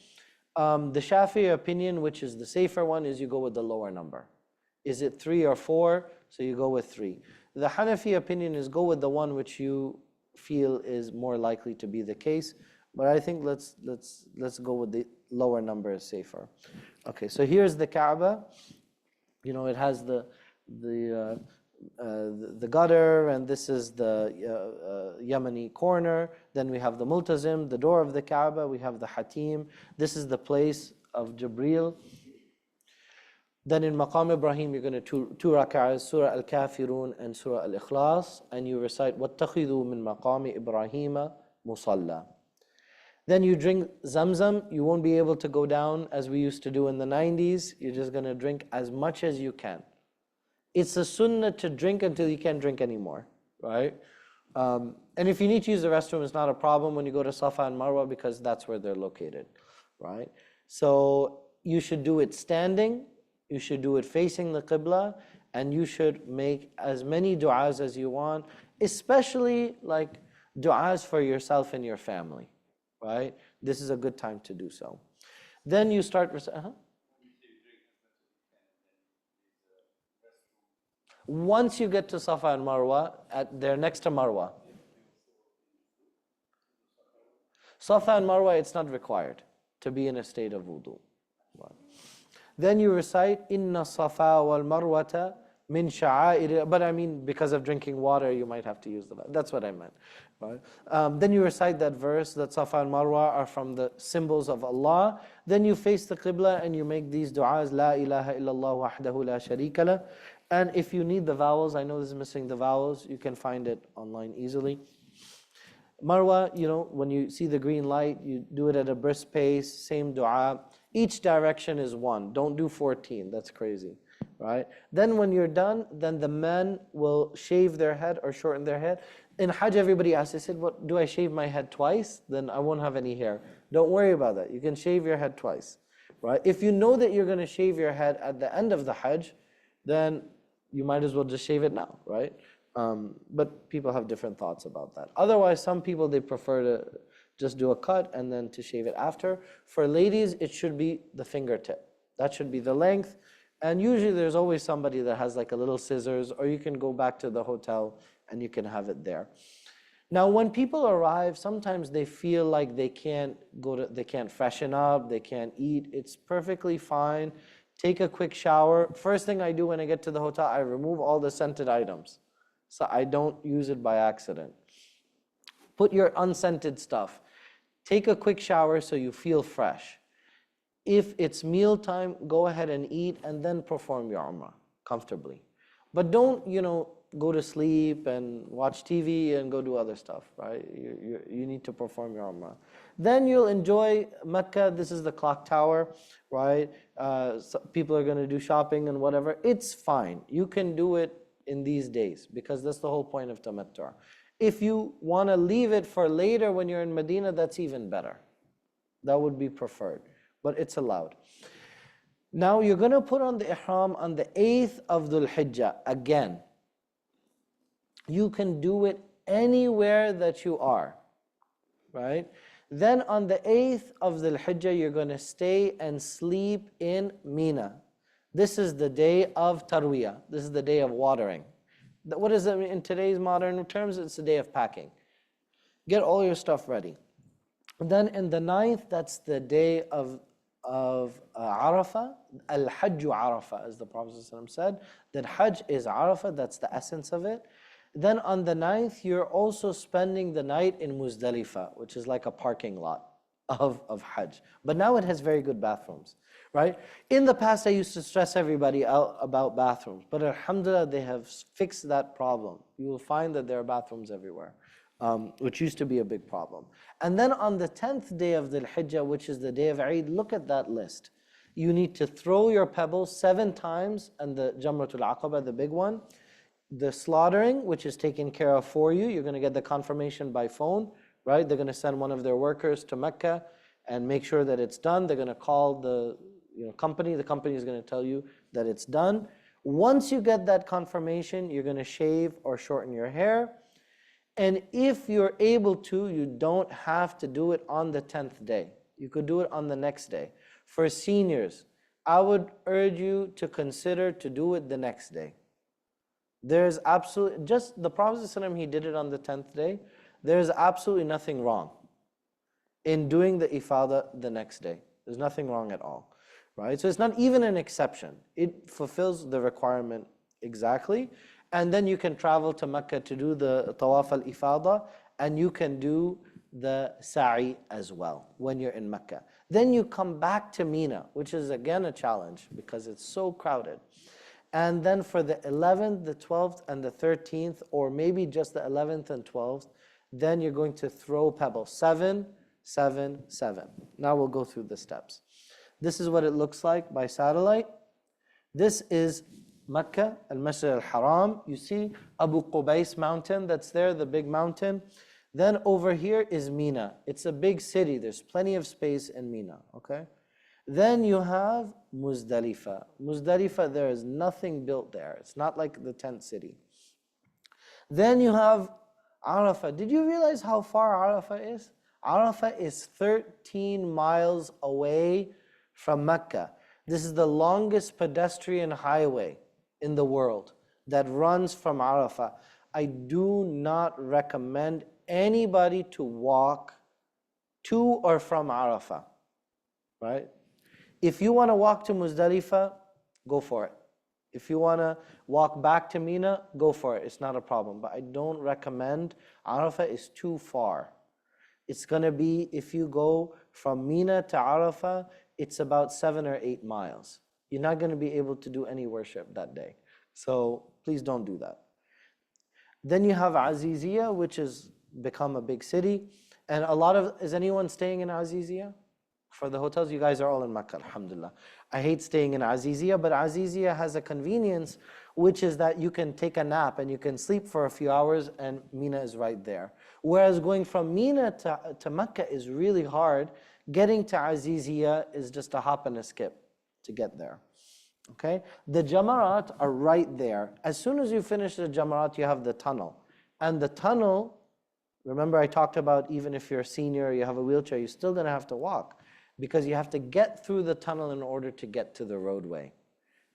the Shafi'i opinion, which is the safer one, is you go with the lower number. Is it 3 or 4? So you go with 3. The Hanafi opinion is go with the one which you feel is more likely to be the case. But I think let's go with the lower number is safer. Okay, so here's the Kaaba. It has the gutter, and this is the Yemeni corner. Then we have the Multazim, the door of the Kaaba. We have the Hatim. This is the place of Jibreel. Then in Maqam Ibrahim, you're going to 2 rak'ahs, Surah Al-Kafirun and Surah Al-Ikhlas, and you recite وَاتَّخِذُوا مِن مَقَامِ إِبْرَاهِيمَ مُصَلَّى. Then you drink Zamzam. You won't be able to go down as we used to do in the 90s. You're just going to drink as much as you can. It's a sunnah to drink until you can't drink anymore, right? And if you need to use the restroom, it's not a problem when you go to Safa and Marwa because that's where they're located, right? So you should do it standing, you should do it facing the Qibla, and you should make as many du'as as you want, especially like du'as for yourself and your family, right? This is a good time to do so. Then you start, once you get to Safa and Marwa, they're next to Marwa. Safa and Marwa, it's not required to be in a state of wudu. Then you recite, Inna Safa wal Marwata min sha'air. But I mean, because of drinking water, you might have to use the. That's what I meant. Right? Then you recite that verse that Safa and Marwa are from the symbols of Allah. Then you face the Qibla and you make these du'as, La ilaha illallah wahdahu la sharika lah. And if you need the vowels, I know this is missing the vowels, you can find it online easily. Marwa, when you see the green light, you do it at a brisk pace, same dua. Each direction is one. Don't do 14, that's crazy, right? Then when you're done, then the men will shave their head or shorten their head. In Hajj, everybody asks, they said, what, do I shave my head twice? Then I won't have any hair. Don't worry about that. You can shave your head twice, right? If you know that you're going to shave your head at the end of the Hajj, then you might as well just shave it now, right? But people have different thoughts about that. Otherwise, some people, they prefer to just do a cut and then to shave it after. For ladies, it should be the fingertip. That should be the length. And usually there's always somebody that has like a little scissors, or you can go back to the hotel and you can have it there. Now, when people arrive, sometimes they feel like they can't freshen up, they can't eat. It's perfectly fine. Take a quick shower. First thing I do when I get to the hotel, I remove all the scented items, so I don't use it by accident. Put your unscented stuff. Take a quick shower so you feel fresh. If it's mealtime, go ahead and eat and then perform your Umrah comfortably. But don't, go to sleep and watch TV and go do other stuff, right? You need to perform your Umrah. Then you'll enjoy Mecca. This is the clock tower, right? So people are going to do shopping and whatever. It's fine. You can do it in these days because that's the whole point of Tamattu'. If you want to leave it for later when you're in Medina, that's even better. That would be preferred, but it's allowed. Now you're going to put on the ihram on the 8th of Dhul Hijjah again. You can do it anywhere that you are, right? Then on the 8th of Dhul Hijjah, you're going to stay and sleep in Mina. This is the day of Tarwiyah. This is the day of watering. What does that mean in today's modern terms? It's the day of packing. Get all your stuff ready. Then in the 9th, that's the day of Arafah. Al-Hajj Arafah, as the Prophet ﷺ said. That Hajj is Arafah, that's the essence of it. Then on the 9th, you're also spending the night in Muzdalifah, which is like a parking lot of Hajj. But now it has very good bathrooms, right? In the past, I used to stress everybody out about bathrooms, but alhamdulillah, they have fixed that problem. You will find that there are bathrooms everywhere, which used to be a big problem. And then on the 10th day of Dhul Hijjah, which is the day of Eid, look at that list. You need to throw your pebbles 7 times, and the Jamratul Aqaba, the big one. The slaughtering, which is taken care of for you, you're going to get the confirmation by phone, right? They're going to send one of their workers to Mecca and make sure that it's done. They're going to call the company. The company is going to tell you that it's done. Once you get that confirmation, you're going to shave or shorten your hair. And if you're able to, you don't have to do it on the 10th day. You could do it on the next day. For seniors, I would urge you to consider to do it the next day. There's absolutely, just the Prophet ﷺ, he did it on the 10th day. There's absolutely nothing wrong in doing the ifadah the next day. There's nothing wrong at all, right? So it's not even an exception. It fulfills the requirement exactly. And then you can travel to Mecca to do the tawaf al-ifadah, and you can do the sa'i as well when you're in Mecca. Then you come back to Mina, which is again a challenge because it's so crowded. And then for the 11th, the 12th, and the 13th, or maybe just the 11th and 12th, then you're going to throw pebbles. 7, 7, 7. Now we'll go through the steps. This is what it looks like by satellite. This is Mecca, Al-Masjid Al-Haram. You see Abu Qubais mountain that's there, the big mountain. Then over here is Mina. It's a big city. There's plenty of space in Mina, okay? Then you have Muzdalifah. Muzdalifah, there is nothing built there. It's not like the tent city. Then you have Arafah. Did you realize how far Arafah is? Arafah is 13 miles away from Mecca. This is the longest pedestrian highway in the world that runs from Arafah. I do not recommend anybody to walk to or from Arafah, right? If you want to walk to Muzdalifah, go for it. If you want to walk back to Mina, go for it. It's not a problem. But I don't recommend. Arafah is too far. It's going to be, if you go from Mina to Arafah, it's about 7 or 8 miles. You're not going to be able to do any worship that day. So please don't do that. Then you have Aziziyah, which has become a big city. And is anyone staying in Aziziyah? For the hotels, you guys are all in Makkah, alhamdulillah. I hate staying in Aziziyah, but Aziziyah has a convenience, which is that you can take a nap and you can sleep for a few hours and Mina is right there. Whereas going from Mina to Makkah is really hard. Getting to Aziziyah is just a hop and a skip to get there. Okay? The Jamarat are right there. As soon as you finish the Jamarat, you have the tunnel. And the tunnel, remember I talked about even if you're a senior, you have a wheelchair, you're still going to have to walk. Because you have to get through the tunnel in order to get to the roadway.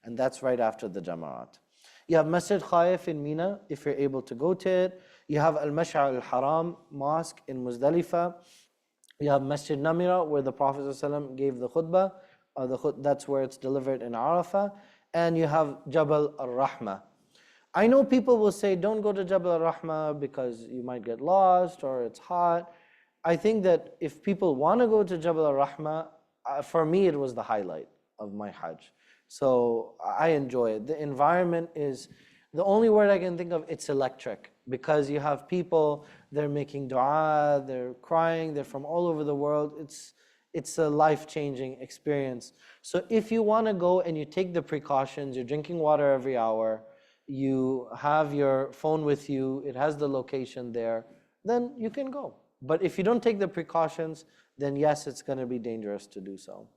And that's right after the Jamarat. You have Masjid Khaif in Mina, if you're able to go to it. You have Al-Mash'ar Al-Haram Mosque in Muzdalifah. You have Masjid Namira, where the Prophet ﷺ gave the khutbah. That's where it's delivered in Arafah. And you have Jabal Ar-Rahmah. I know people will say, don't go to Jabal Ar-Rahmah because you might get lost or it's hot. I think that if people want to go to Jabal Ar-Rahmah, for me it was the highlight of my Hajj. So I enjoy it. The environment is, the only word I can think of, it's electric. Because you have people, they're making dua, they're crying, they're from all over the world. It's a life-changing experience. So if you want to go and you take the precautions, you're drinking water every hour, you have your phone with you, it has the location there, then you can go. But if you don't take the precautions, then yes, it's going to be dangerous to do so.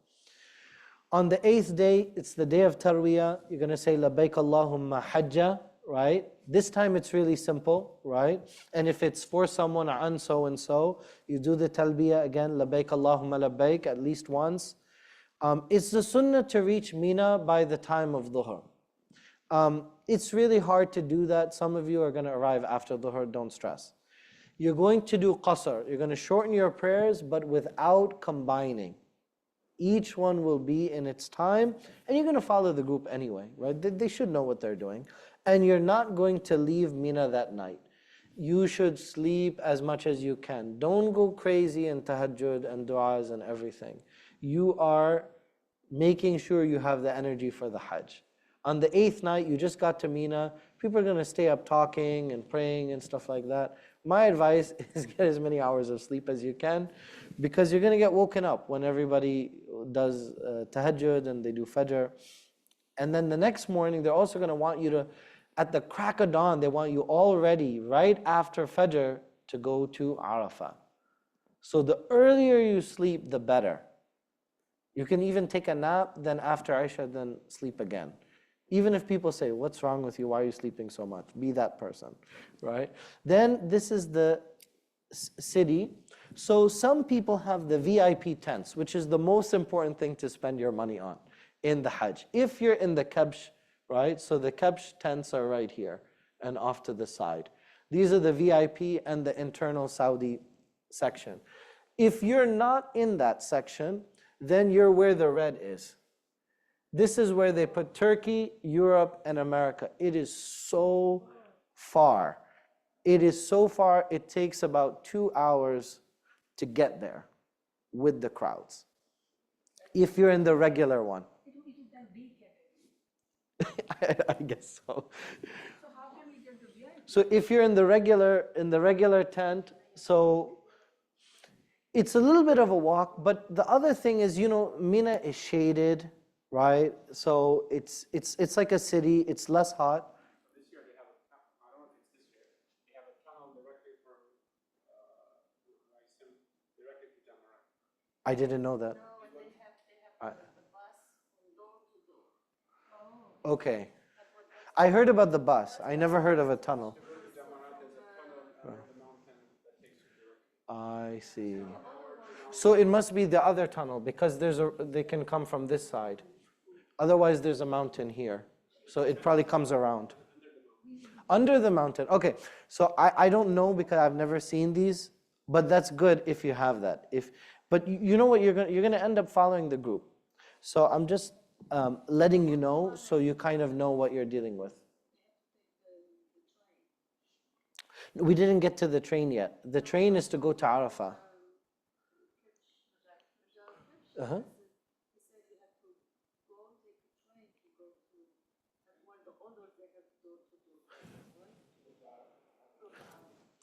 On the 8th day, it's the day of Tarwiyah. You're going to say, Labbaik Allahumma Hajja, right? This time it's really simple, right? And if it's for someone, an so and so, you do the Talbiyah again, Labbaik Allahumma Labbaik, at least once. It's the sunnah to reach Mina by the time of Dhuhr. It's really hard to do that. Some of you are going to arrive after Dhuhr, don't stress. You're going to do qasr. You're going to shorten your prayers, but without combining. Each one will be in its time, and you're going to follow the group anyway, right? They should know what they're doing. And you're not going to leave Mina that night. You should sleep as much as you can. Don't go crazy in tahajjud and du'as and everything. You are making sure you have the energy for the Hajj. On the 8th night, you just got to Mina. People are going to stay up talking and praying and stuff like that. My advice is get as many hours of sleep as you can, because you're going to get woken up when everybody does tahajjud and they do fajr. And then the next morning, they're also going to want you to, at the crack of dawn, they want you all ready right after fajr to go to Arafah. So the earlier you sleep, the better. You can even take a nap, then after Isha, then sleep again. Even if people say, what's wrong with you? Why are you sleeping so much? Be that person, right? Then this is the city. So some people have the VIP tents, which is the most important thing to spend your money on in the Hajj. If you're in the Kabsh, right? So the Kabsh tents are right here and off to the side. These are the VIP and the internal Saudi section. If you're not in that section, then you're where the red is. This is where they put Turkey, Europe, and America. It is so far. It is so far, it takes about 2 hours to get there with the crowds. If you're in the regular one. It is that big. I guess so. So how can we get the VIP? So if you're in the regular tent, so it's a little bit of a walk, but the other thing is, Mina is shaded. right? So it's like a city. It's less hot. This year they have a tunnel. I don't know if it's this year. They have a tunnel directly from Raisim directly to Jamarat. I didn't know that. No, and they have I- the bus from door to door. Okay. I heard about the bus. I never heard of a tunnel. To go to Jamarat, there's a tunnel under the mountain that takes you directly. I see. So it must be the other tunnel because they can come from this side. Otherwise, there's a mountain here. So it probably comes around. Under the mountain. Okay. So I don't know because I've never seen these, but that's good if you have that. But you know what, you're gonna end up following the group. So I'm just letting you know so you kind of know what you're dealing with. We didn't get to the train yet. The train is to go to Arafah. Uh-huh. He said you have to go take a train to go to, and when the others they have to go to do, right?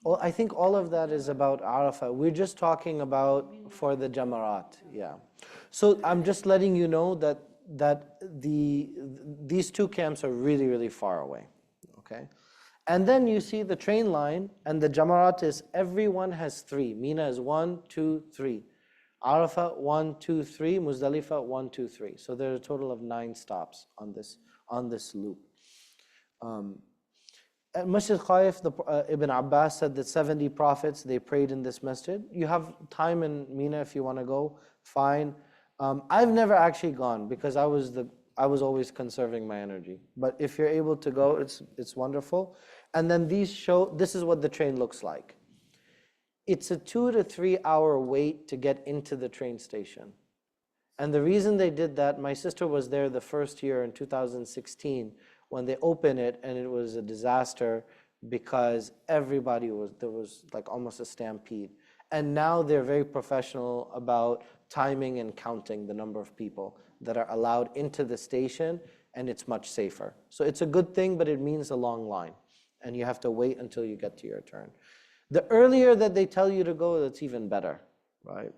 Well, I think all of that is about Arafah. We're just talking about for the Jamarat. Yeah. So I'm just letting you know that these two camps are really, really far away. Okay. And then you see the train line, and the Jamarat is everyone has 3. Mina is 1, 2, 3. Arafah 1, 2, 3. Muzdalifah 1, 2, 3. So there are a total of 9 stops on this loop. At Masjid Khaif, Ibn Abbas said that 70 prophets they prayed in this masjid. You have time in Mina if you want to go, fine. I've never actually gone because I was always conserving my energy. But if you're able to go, it's wonderful. And then this is what the train looks like. It's a 2 to 3 hour wait to get into the train station. And the reason they did that, my sister was there the first year in 2016 when they opened it, and it was a disaster because there was like almost a stampede. And now they're very professional about timing and counting the number of people that are allowed into the station, and it's much safer. So it's a good thing, but it means a long line, and you have to wait until you get to your turn. The earlier that they tell you to go, that's even better, right?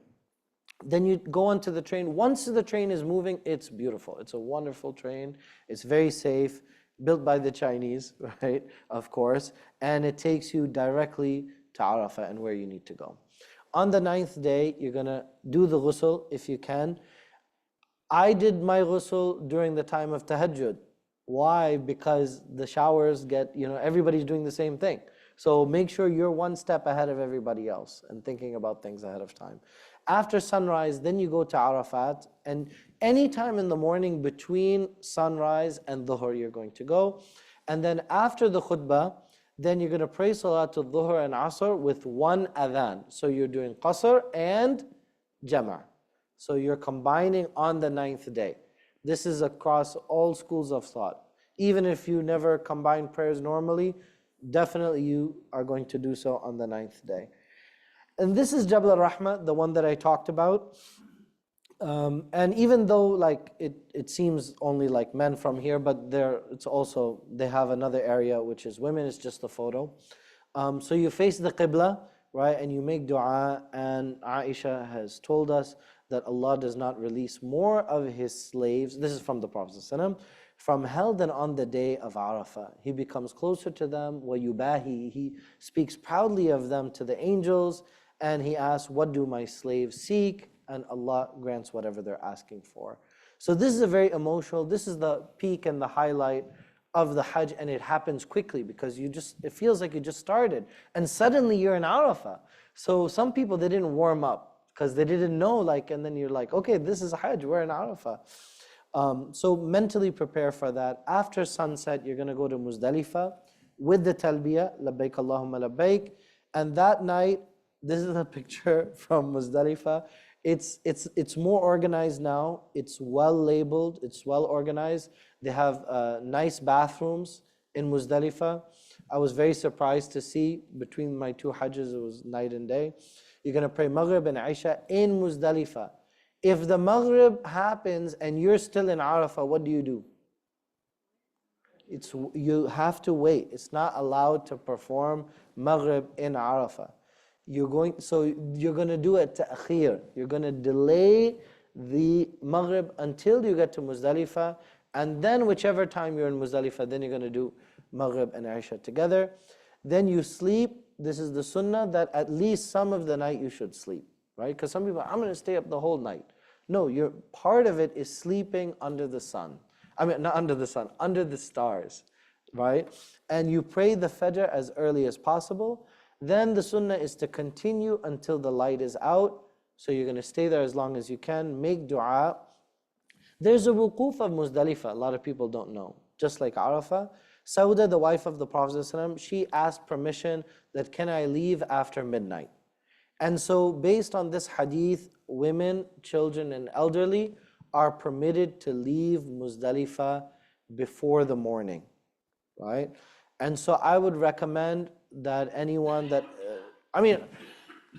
Then you go onto the train. Once the train is moving, it's beautiful. It's a wonderful train. It's very safe, built by the Chinese, right? Of course. And it takes you directly to Arafah and where you need to go. On the 9th day, you're going to do the ghusl if you can. I did my ghusl during the time of tahajjud. Why? Because the showers everybody's doing the same thing. So make sure you're one step ahead of everybody else and thinking about things ahead of time. After sunrise, then you go to Arafat, and any time in the morning between sunrise and dhuhr you're going to go. And then after the khutbah, then you're going to pray Salatul Dhuhr and Asr with one adhan. So you're doing qasr and jama'. So you're combining on the 9th day. This is across all schools of thought. Even if you never combine prayers normally, definitely you are going to do so on the 9th day. And this is Jabal al-Rahma, the one that I talked about. And even though it seems only like men from here, but they have another area which is women. It's just a photo. So you face the Qibla, right, and you make dua. And Aisha has told us that Allah does not release more of His slaves. This is from the Prophet ﷺ, from hell than on the day of Arafah. He becomes closer to them. وَيُبَاهِي. He speaks proudly of them to the angels, and he asks, what do my slaves seek? And Allah grants whatever they're asking for. So this is a very emotional, this is the peak and the highlight of the Hajj, and it happens quickly because it feels like you just started, and suddenly you're in Arafah. So some people, they didn't warm up because they didn't know, and then you're like, okay, this is Hajj, we're in Arafah. So mentally prepare for that. After sunset, you're going to go to Muzdalifah with the talbiyah, labbaik Allahumma labbaik. And that night, this is a picture from Muzdalifah. It's more organized now. It's well labeled. It's well organized. They have nice bathrooms in Muzdalifah. I was very surprised to see between my 2 Hajjs, it was night and day. You're going to pray Maghrib and Isha in Muzdalifah. If the Maghrib happens and you're still in Arafah, what do? You have to wait. It's not allowed to perform Maghrib in Arafah. You're going to do it ta'khir. You're going to delay the Maghrib until you get to Muzdalifah, and then whichever time you're in Muzdalifah, then you're going to do Maghrib and Isha together. Then you sleep. This is the sunnah that at least some of the night you should sleep, right? Because some people, I'm going to stay up the whole night. No, part of it is sleeping under the sun. I mean, not under the sun, under the stars, right? And you pray the Fajr as early as possible. Then the sunnah is to continue until the light is out. So you're going to stay there as long as you can, make dua. There's a wuquf of Muzdalifah, a lot of people don't know. Just like Arafah, Sauda, the wife of the Prophet ﷺ, she asked permission that can I leave after midnight? And so based on this hadith, women, children and elderly are permitted to leave Muzdalifah before the morning, right? And so I would recommend that anyone that,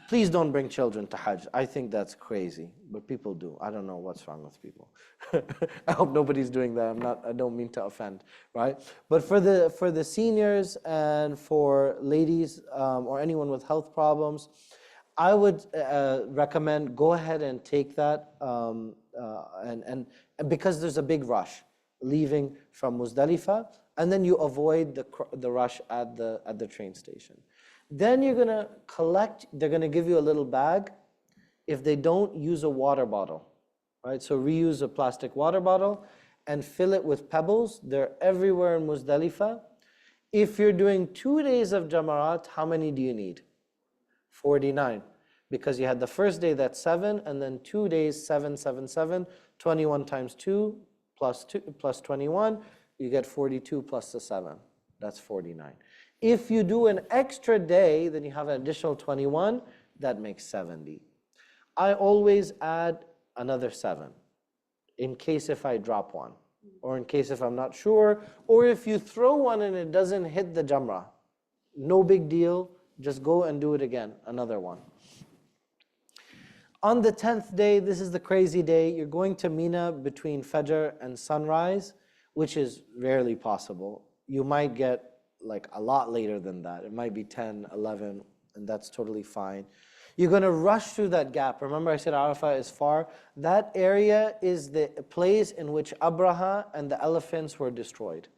please don't bring children to Hajj. I think that's crazy, but people do. I don't know what's wrong with people. I hope nobody's doing that. I don't mean to offend, right? But for the seniors and for ladies or anyone with health problems, I would recommend go ahead and take that, and because there's a big rush leaving from Muzdalifah, and then you avoid the rush at the train station. Then you're going to collect, they're going to give you a little bag. If they don't, use a water bottle, right? So reuse a plastic water bottle and fill it with pebbles. They're everywhere in Muzdalifah. If you're doing 2 days of Jamarat, how many do you need? 49. Because you had the first day, that's 7, and then 2 days, 7, 7, 7, 21 times 2 plus 21, you get 42 plus the 7. That's 49. If you do an extra day, then you have an additional 21, that makes 70. I always add another 7, in case if I drop one, or in case if I'm not sure, or if you throw one and it doesn't hit the Jamrah. No big deal, just go and do it again, another one. On the 10th day, this is the crazy day, you're going to Mina between Fajr and sunrise, which is rarely possible. You might get like a lot later than that. It might be 10, 11, and that's totally fine. You're going to rush through that gap. Remember I said Arafah is far. That area is the place in which Abraha and the elephants were destroyed.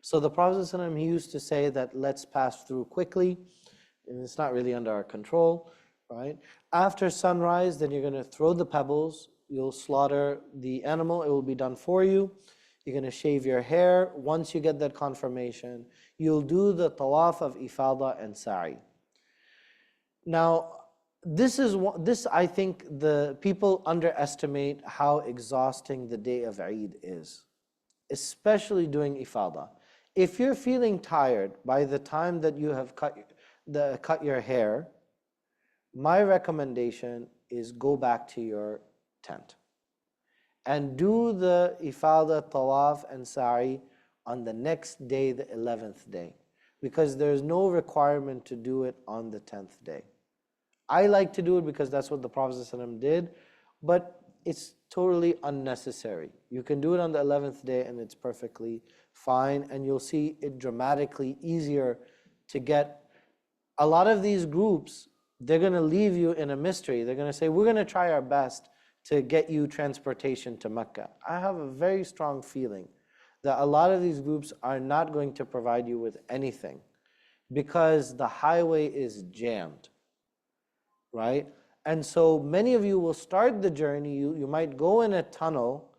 So the Prophet ﷺ, he used to say that let's pass through quickly. And it's not really under our control, right? After sunrise, then you're going to throw the pebbles. You'll slaughter the animal. It will be done for you. You're going to shave your hair. Once you get that confirmation, you'll do the tawaf of ifadah and sa'i. Now, this I think the people underestimate how exhausting the day of Eid is, especially doing ifadah. If you're feeling tired by the time that you have cut your hair, my recommendation is go back to your tent and do the ifadah, tawaf and sa'i on the next day, the 11th day, because there's no requirement to do it on the 10th day. I like to do it because that's what the Prophet ﷺ did, but it's totally unnecessary. You can do it on the 11th day and it's perfectly fine, and you'll see it dramatically easier to get. A lot of these groups, they're going to leave you in a mystery. They're going to say, we're going to try our best to get you transportation to Mecca. I have a very strong feeling that a lot of these groups are not going to provide you with anything because the highway is jammed, right? And so many of you will start the journey, you might go in a tunnel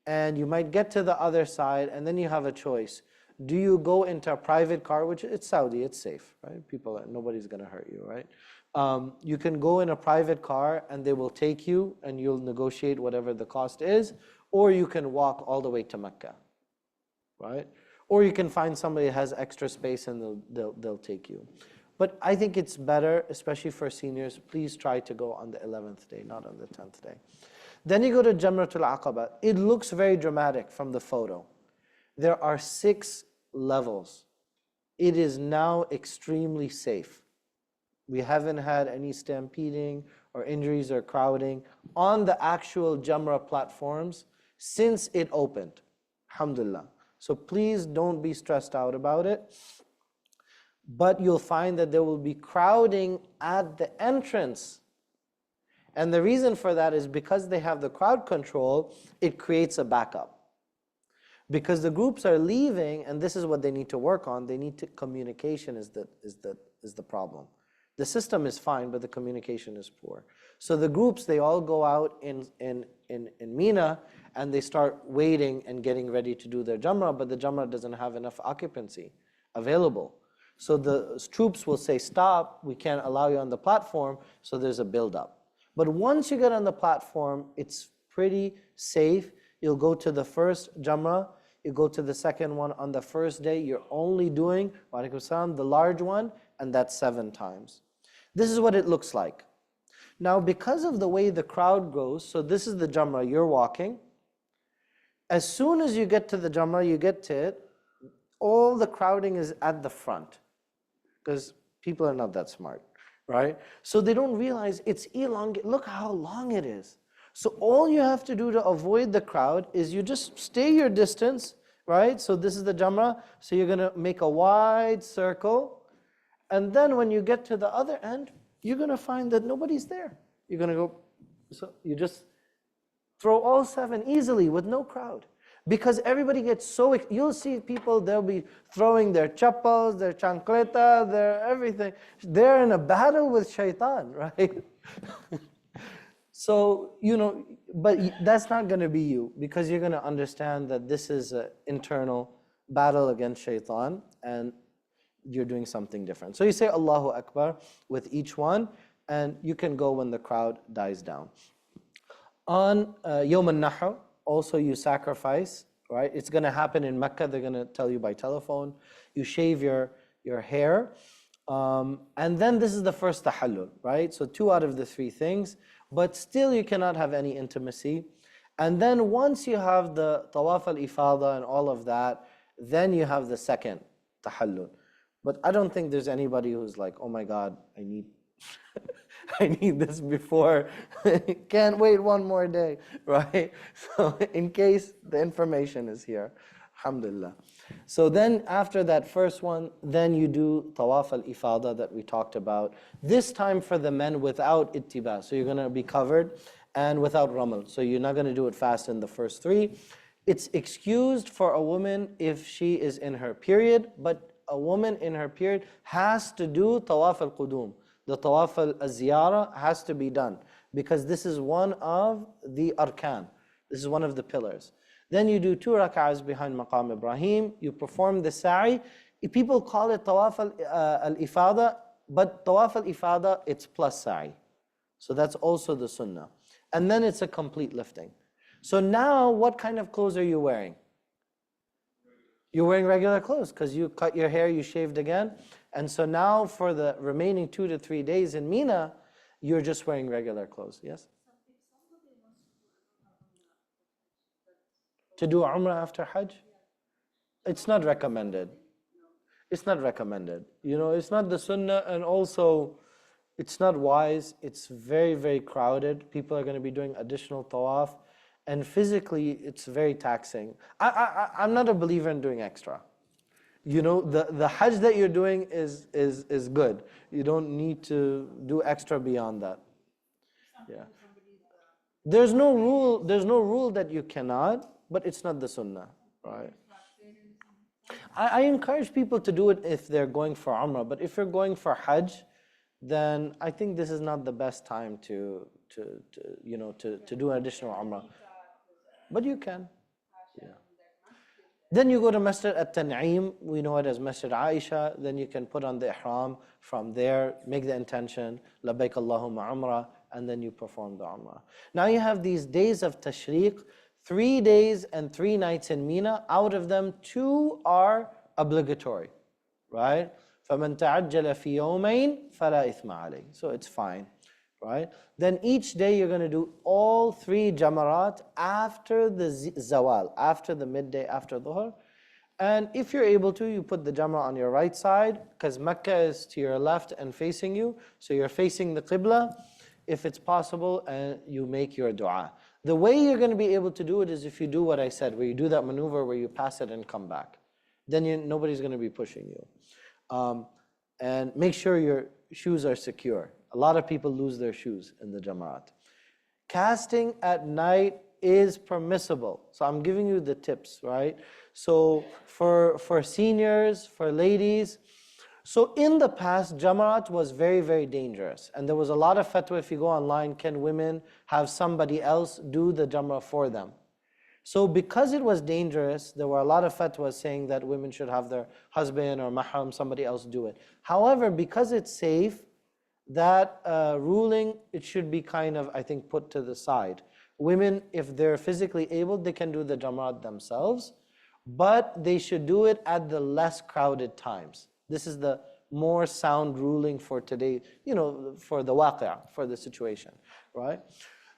and you might get to the other side, and then you have a choice. Do you go into a private car, which it's Saudi, it's safe, right? Nobody's gonna hurt you, right? You can go in a private car and they will take you and you'll negotiate whatever the cost is, or you can walk all the way to Mecca, right? Or you can find somebody that has extra space and they'll take you. But I think it's better, especially for seniors, please try to go on the 11th day, not on the 10th day. Then you go to Jamratul Aqaba. It looks very dramatic from the photo. There are 6 levels. It is now extremely safe. We haven't had any stampeding or injuries or crowding on the actual Jamra platforms since it opened. Alhamdulillah. So please don't be stressed out about it. But you'll find that there will be crowding at the entrance. And the reason for that is because they have the crowd control, it creates a backup. Because the groups are leaving, and this is what they need to work on. They need to, communication is the problem. The system is fine, but the communication is poor. So the groups, they all go out in Mina, and they start waiting and getting ready to do their Jamrah, but the Jamrah doesn't have enough occupancy available. So the troops will say, stop, we can't allow you on the platform, so there's a buildup. But once you get on the platform, it's pretty safe. You'll go to the first Jamrah, you go to the second one on the first day, you're only doing, wa alaikum salam, the large one, and that's 7 times. This is what it looks like. Now, because of the way the crowd goes, so this is the Jamrah, you're walking. As soon as you get to the Jamrah, you get to it, all the crowding is at the front, because people are not that smart, right? So they don't realize it's elongated. Look how long it is. So all you have to do to avoid the crowd is you just stay your distance, right? So this is the Jamrah, so you're gonna make a wide circle, and then when you get to the other end, you're gonna find that nobody's there. You're gonna go, so you just throw all 7 easily with no crowd. Because everybody gets so, you'll see people, they'll be throwing their chappals, their chancleta, their everything. They're in a battle with shaitan, right? So, but that's not going to be you, because you're going to understand that this is an internal battle against shaitan, and you're doing something different. So you say Allahu Akbar with each one, and you can go when the crowd dies down. On Yawm al-Nahr, also you sacrifice, right? It's going to happen in Mecca. They're going to tell you by telephone. You shave your hair. And then this is the first tahallul, right? So 2 out of the 3 things. But still you cannot have any intimacy. And then once you have the tawaf al-ifada and all of that, then you have the second tahallul. But I don't think there's anybody who's like, oh my God, I need I need this before. Can't wait one more day, right? So in case the information is here, alhamdulillah. So then after that first one, then you do tawaf al-ifada that we talked about. This time for the men without ittiba. So you're going to be covered and without ramal. So you're not going to do it fast in the first 3. It's excused for a woman if she is in her period, but a woman in her period has to do tawaf al-qudum. The tawaf al-ziyara has to be done, because this is one of the arkan. This is one of the pillars. Then you do 2 rak'ahs behind Maqam Ibrahim. You perform the sa'i. People call it tawaf al-ifada, but tawaf al-ifada, it's plus sa'i. So that's also the sunnah. And then it's a complete lifting. So now, what kind of clothes are you wearing? You're wearing regular clothes, because you cut your hair, you shaved again. And so now for the remaining 2 to 3 days in Mina, you're just wearing regular clothes, yes? To do Umrah after Hajj? It's not recommended. It's not recommended. It's not the sunnah, and also it's not wise. It's very, very crowded. People are going to be doing additional tawaf, and physically it's very taxing. I'm not a believer in doing extra. The Hajj that you're doing is good. You don't need to do extra beyond that. Yeah. There's no rule that you cannot, but it's not the sunnah, right? I encourage people to do it if they're going for Umrah, but if you're going for Hajj, then I think this is not the best time to do an additional Umrah. But you can. Yeah. Then you go to Masjid at-Tan'im, we know it as Masjid Aisha, then you can put on the ihram from there, make the intention, labbaik Allahumma umrah, and then you perform the umrah. Now you have these days of tashriq, 3 days and 3 nights in Mina. Out of them, 2 are obligatory, right? فَمَنْ تَعَجَّلَ فِي يَوْمَيْنِ فَلَا إِثْمَ عَلَيْهِ. So it's fine, right? Then each day you're going to do all 3 jamarat after the zawal, after the midday, after dhuhr. And if you're able to, you put the jamra on your right side, because Mecca is to your left and facing you, so you're facing the qibla, if it's possible, and you make your dua. The way you're going to be able to do it is if you do what I said, where you do that maneuver where you pass it and come back. Then nobody's going to be pushing you. And make sure your shoes are secure. A lot of people lose their shoes in the jamarat. Casting at night is permissible. So I'm giving you the tips, right? So for seniors, for ladies, so in the past, Jamarat was very, very dangerous. And there was a lot of fatwa, if you go online, can women have somebody else do the Jamrah for them? So because it was dangerous, there were a lot of fatwas saying that women should have their husband or mahram, somebody else do it. However, because it's safe, that ruling, it should be kind of, I think, put to the side. Women, if they're physically able, they can do the Jamarat themselves, but they should do it at the less crowded times. This is the more sound ruling for today, for the waqi', for the situation, right?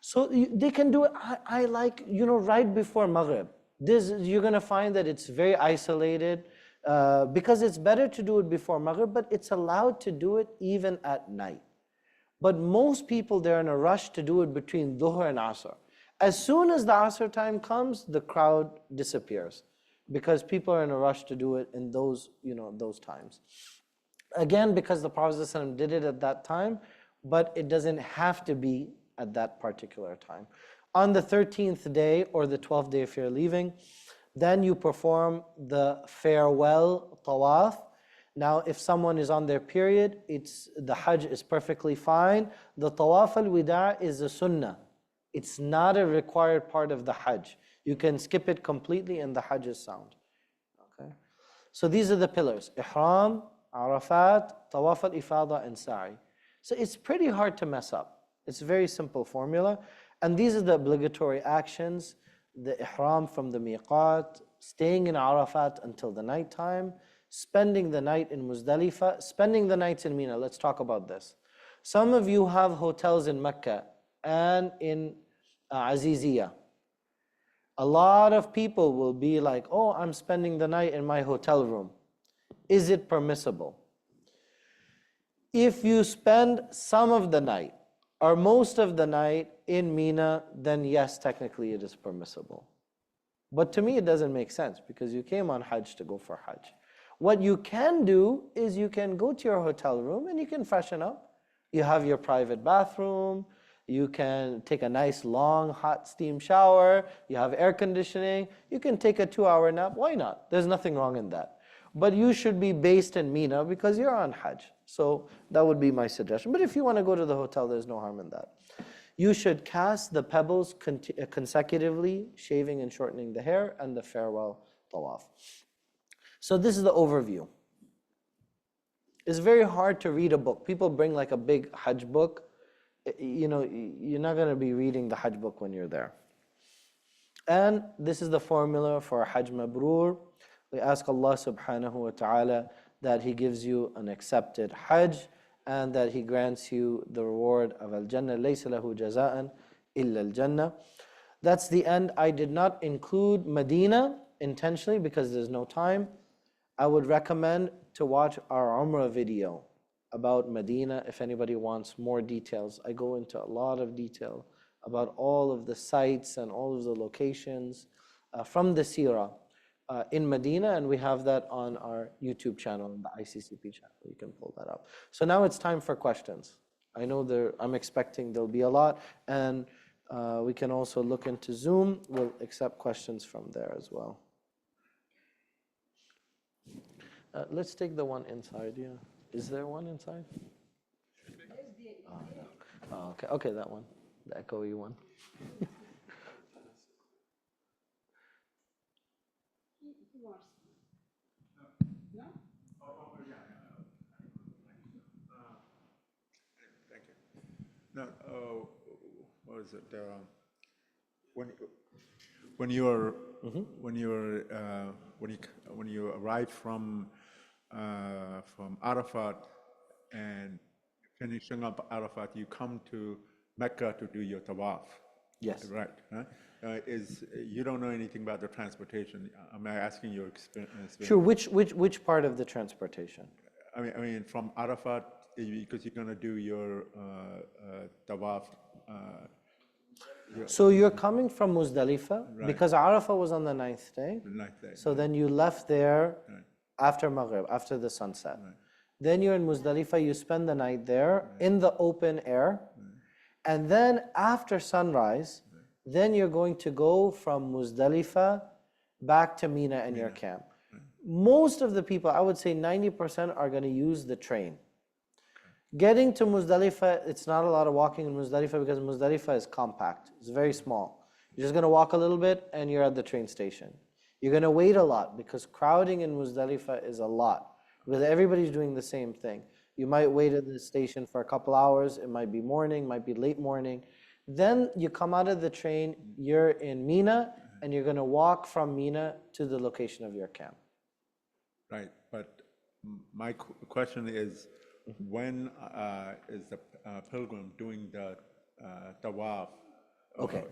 So they can do it, I like, right before Maghrib. You're going to find that it's very isolated, because it's better to do it before Maghrib, but it's allowed to do it even at night. But most people, they're in a rush to do it between Dhuhr and Asr. As soon as the Asr time comes, the crowd disappears, because people are in a rush to do it in those times. Again, because the Prophet ﷺ did it at that time, but it doesn't have to be at that particular time. On the 13th day or the 12th day if you're leaving, then you perform the farewell tawaf. Now, if someone is on their period, the Hajj is perfectly fine. The tawaf al-wida' is a sunnah. It's not a required part of the Hajj. You can skip it completely and the Hajj is sound. Okay? So these are the pillars: Ihram, Arafat, Tawaf al-Ifada, and Sa'i. So it's pretty hard to mess up. It's a very simple formula. And these are the obligatory actions: the Ihram from the Miqat, staying in Arafat until the night time, spending the night in Muzdalifah, spending the nights in Mina. Let's talk about this. Some of you have hotels in Mecca and in Aziziyah. A lot of people will be like, oh, I'm spending the night in my hotel room. Is it permissible? If you spend some of the night or most of the night in Mina, then yes, technically it is permissible. But to me, it doesn't make sense, because you came on Hajj to go for Hajj. What you can do is you can go to your hotel room and you can freshen up. You have your private bathroom. You can take a nice long hot steam shower. You have air conditioning. You can take a 2-hour nap. Why not? There's nothing wrong in that. But you should be based in Mina because you're on Hajj. So that would be my suggestion. But if you want to go to the hotel, there's no harm in that. You should cast the pebbles consecutively, shaving and shortening the hair, and the farewell tawaf. So this is the overview. It's very hard to read a book. People bring like a big Hajj book. You're not going to be reading the Hajj book when you're there. And this is the formula for Hajj Mabrur. We ask Allah subhanahu wa ta'ala that He gives you an accepted Hajj and that He grants you the reward of Al-Jannah. لَيْسَ لَهُ جَزَاءً إِلَّا الْجَنَّةِ. That's the end. I did not include Medina intentionally because there's no time. I would recommend to watch our Umrah video about Medina if anybody wants more details. I go into a lot of detail about all of the sites and all of the locations from the Seerah in Medina, and we have that on our YouTube channel, the ICCP channel. You can pull that up. So now it's time for questions. I know I'm expecting there'll be a lot, and we can also look into Zoom. We'll accept questions from there as well. Let's take the one inside. Yeah, is there one inside? Oh, okay. Okay, that one, the echoey one. No? Thank you. No, what is it? When you arrive from Arafat and finishing up Arafat, you come to Mecca to do your tawaf. Yes. Right. Huh? You don't know anything about the transportation. Am I asking your experience? Sure. Which part of the transportation? I mean, from Arafat, because you're going to do your tawaf. So you're coming from Muzdalifah, Right. because Arafah was on the 9th day. The 9th day. So then you left there Right. after Maghrib, after the sunset. Right. Then you're in Muzdalifah, you spend the night there in the open air. And then after sunrise, then you're going to go from Muzdalifah back to Mina and your camp. Most of the people, I would say 90% are going to use the train. Getting to Muzdalifah, it's not a lot of walking in Muzdalifah because Muzdalifah is compact. It's very small. You're just going to walk a little bit and you're at the train station. You're going to wait a lot because crowding in Muzdalifah is a lot. Because everybody's doing the same thing. You might wait at the station for a couple hours. It might be morning, might be late morning. Then you come out of the train, you're in Mina, and you're going to walk from Mina to the location of your camp. Right, but my question is, when is the pilgrim doing the tawaf? Okay.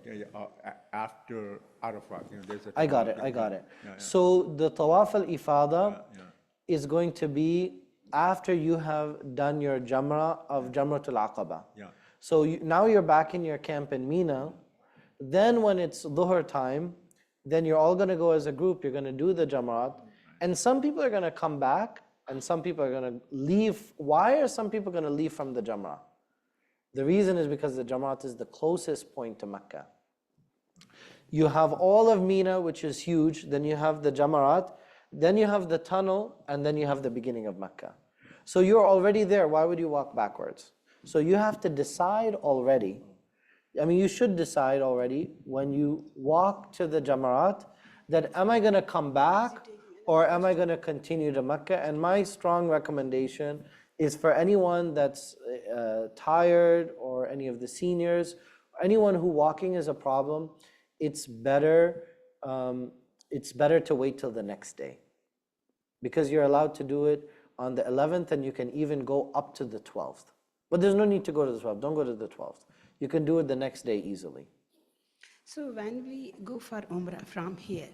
After Arafat, there's a I got it. Yeah. So the tawaf al-ifada is going to be after you have done your jamrah of Jamratul Aqaba. Yeah. So now you're back in your camp in Mina. Then when it's Dhuhr time, then you're all going to go as a group. You're going to do the jamrat. And some people are going to come back and some people are going to leave. Why are some people going to leave from the jamrah? The reason is because the jamrat is the closest point to Mecca. You have all of Mina, which is huge. Then you have the jamrat. Then you have the tunnel. And then you have the beginning of Mecca. So you're already there. Why would you walk backwards? So you have to decide already. I mean, you should decide already when you walk to the Jamarat that am I going to come back or am I going to continue to Mecca? And my strong recommendation is for anyone that's tired or any of the seniors, anyone who walking is a problem, it's better to wait till the next day because you're allowed to do it on the 11th and you can even go up to the 12th. But there's no need to go to the 12th. Don't go to the 12th. You can do it the next day easily. So when we go for Umrah from here,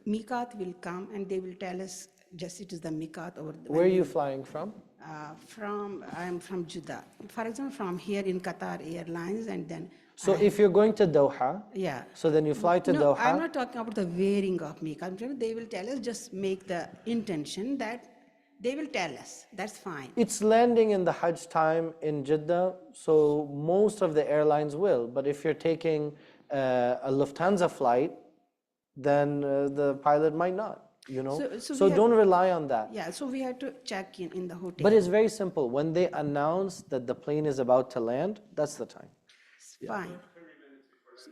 Miqat will come and they will tell us just it is the Miqat over the. Where are you flying from? I'm from Jeddah. For example, from here in Qatar Airlines and then. So if you're going to Doha, yeah. So then you fly to No, Doha. I'm not talking about the wearing of Miqat. They will tell us just make the intention that. They will tell us, that's fine. It's landing in the Hajj time in Jeddah, so most of the airlines will. But if you're taking a Lufthansa flight, then the pilot might not, So don't rely on that. Yeah, so we have to check in the hotel. But it's very simple. When they announce that the plane is about to land, that's the time. Fine.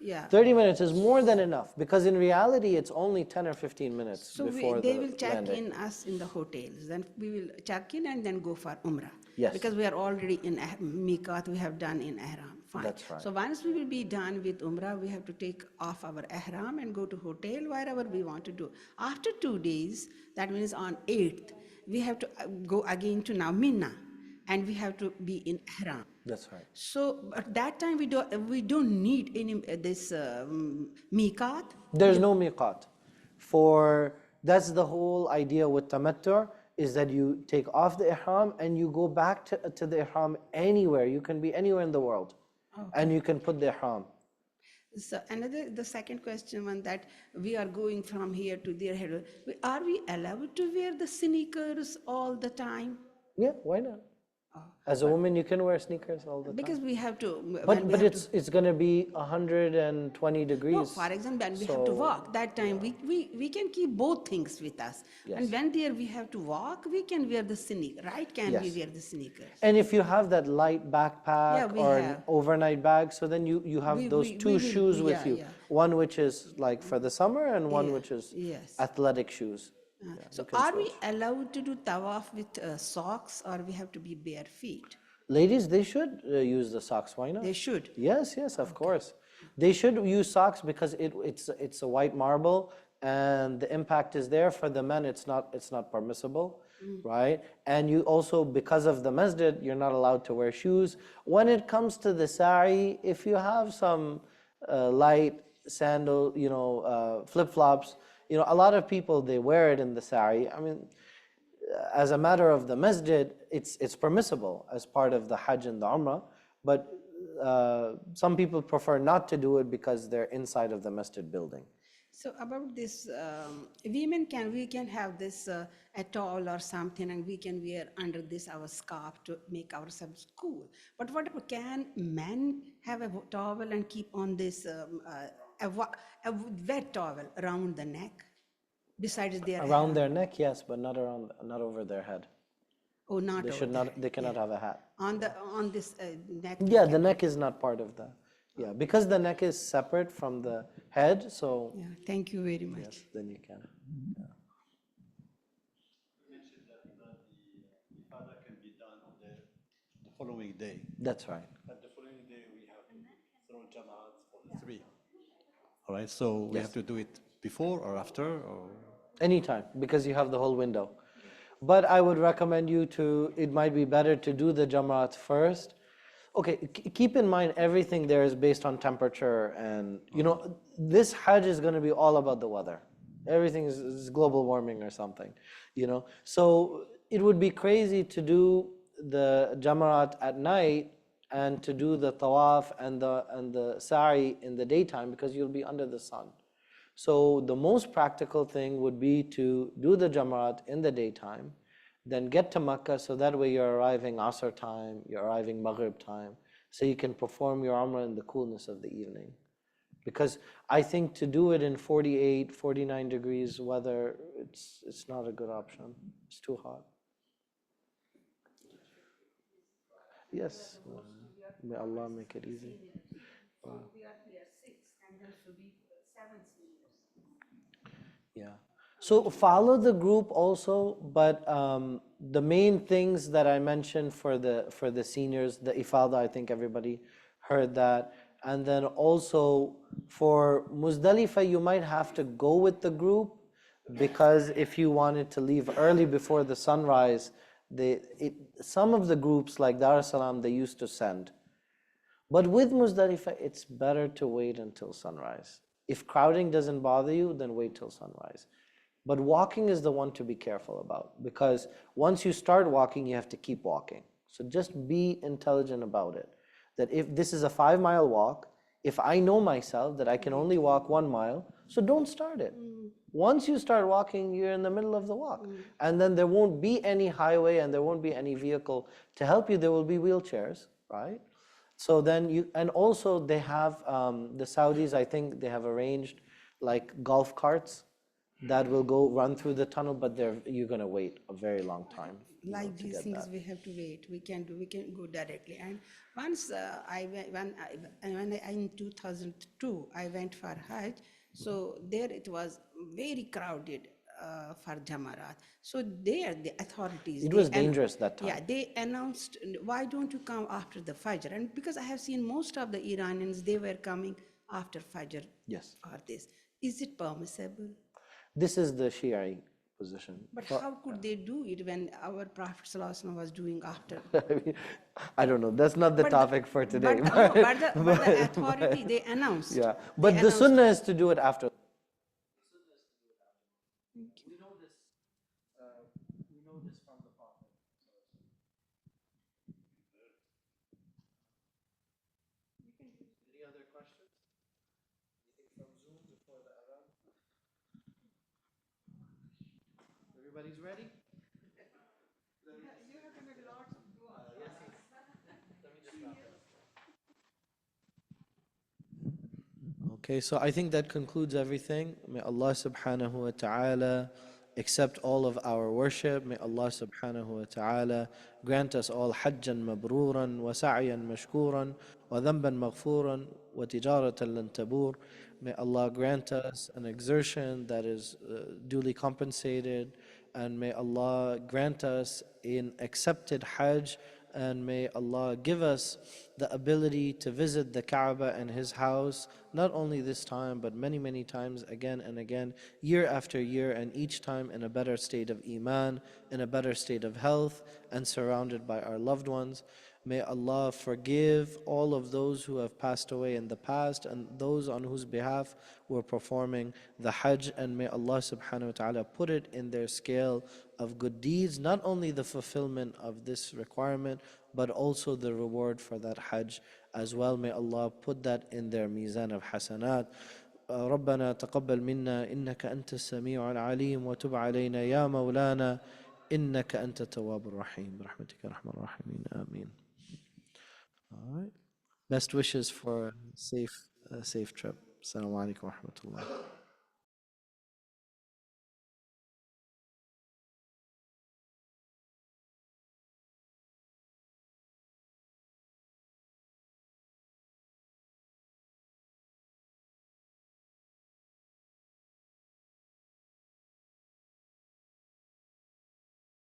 Yeah. 30 minutes is more than enough because in reality it's only 10 or 15 minutes So before they will check landing. in us in the hotels. Then we will check in and then go for Umrah. Yes. Because we are already in Miqat, we have done in Ihram. Fine. That's right. So once we will be done with Umrah, we have to take off our Ihram and go to hotel wherever we want to do. After 2 days, that means on 8th, we have to go again to now Mina and we have to be in Ihram. That's right. So at that time we don't need any this miqat. There's no miqat. That's the whole idea with tamattu is that you take off the ihram and you go back to the ihram anywhere. You can be anywhere in the world, and you can put the ihram. So the second question one that we are going from here to there. Are we allowed to wear the sneakers all the time? Yeah, why not? As a woman, you can wear sneakers all the time. Because we have to. But it's going to be 120 degrees. No, for example, when we have to walk, that time we can keep both things with us. Yes. And when there we have to walk, we can wear the sneaker, right? Yes. We wear the sneakers? And if you have that light backpack or an overnight bag, so then you have those two shoes with you. Yeah. One which is like for the summer and one which is athletic shoes. So are we allowed to do tawaf with socks or we have to be bare feet? Ladies, they should use the socks. Why not? They should. Yes, of course. They should use socks because it's a white marble and the impact is there. For the men, it's not permissible, right? And you also, because of the masjid, you're not allowed to wear shoes. When it comes to the sa'i, if you have some light sandal, flip-flops, a lot of people, they wear it in the sa'i. I mean, as a matter of the masjid, it's permissible as part of the Hajj and the Umrah, but some people prefer not to do it because they're inside of the masjid building. So about this, we can have this a towel or something, and we can wear under this our scarf to make ourselves cool. But what about, can men have a towel and keep on this a wet towel around the neck, besides their Around hair? their neck, yes, but not around, not over their head. Oh, not They over should there. not. They cannot Yeah. have a hat. On this neck. Yeah, the neck is not part of that. Yeah, because the neck is separate from the head, so Yeah. Thank you very much. yes, then you can. You mentioned that the ifada can be done the following day. That's right. But the following day, we have to throw jamaat for the three. All right, so we have to do it before or after, or? Anytime, because you have the whole window. But I would recommend you to, it might be better to do the Jamrat first. Okay, keep in mind everything there is based on temperature, and this Hajj is going to be all about the weather. Everything is global warming or something, So it would be crazy to do the Jamrat at night and to do the tawaf and the sa'i in the daytime, because you'll be under the sun. So the most practical thing would be to do the Jamrat in the daytime, then get to Makkah, so that way you're arriving Asr time, you're arriving Maghrib time, so you can perform your Umrah in the coolness of the evening. Because I think to do it in 48, 49 degrees weather, it's not a good option. It's too hot. Yes. May Allah make it easy. So we are here 6, and there should be 7 seniors. Yeah. So follow the group also, but the main things that I mentioned for the seniors, the ifada, I think everybody heard that. And then also for Muzdalifah, you might have to go with the group, because if you wanted to leave early before the sunrise, some of the groups like Dar es Salaam, they used to send. But with Muzdalifah, it's better to wait until sunrise. If crowding doesn't bother you, then wait till sunrise. But walking is the one to be careful about, because once you start walking, you have to keep walking. So just be intelligent about it. That if this is a 5-mile walk, if I know myself that I can only walk 1 mile, so don't start it. Once you start walking, you're in the middle of the walk. And then there won't be any highway and there won't be any vehicle to help you. There will be wheelchairs, right? So then and also they have, the Saudis, I think they have arranged like golf carts that will go run through the tunnel, but you're going to wait a very long time. Like to these get things, that. we have to wait. We can go directly. And once in 2002, I went for Hajj. So there it was very crowded for Jamarat. So there, the authorities. It was dangerous that time. Yeah, they announced, why don't you come after the Fajr? And because I have seen most of the Iranians, they were coming after Fajr. Yes. Or this. Is it permissible? This is the Shi'i position. But how could they do it when our Prophet ﷺ was doing after? I don't know. That's not the topic for today. But the authority, they announced. Yeah, but the sunnah is to do it after. We know this from the Prophet. Any other questions? Anything from Zoom before the Adhan? Everybody's ready? You have to make lots of dua. Yes. Let me just wrap it up. Okay, so I think that concludes everything. May Allah subhanahu wa ta'ala accept all of our worship. May Allah subhanahu wa ta'ala grant us all hajjan mabruran wa sa'yan mashkuran wa dhanban maghfuran wa tijaratan lan tabur. May Allah grant us an exertion that is duly compensated, and may Allah grant us an accepted Hajj, and may Allah give us the ability to visit the Kaaba and His house, not only this time, but many, many times again and again, year after year, and each time in a better state of Iman, in a better state of health, and surrounded by our loved ones. May Allah forgive all of those who have passed away in the past and those on whose behalf we're performing the Hajj, and may Allah subhanahu wa ta'ala put it in their scale of good deeds, not only the fulfillment of this requirement, but also the reward for that Hajj as well. May Allah put that in their mizan of hasanat. ربنا تقبل منا إنك أنت السميع العليم وتب علينا يا مولانا إنك أنت التواب الرحيم برحمتك يا أرحم الراحمين آمين. All right. Best wishes for a safe trip. Assalamu alaikum wa rahmatullah.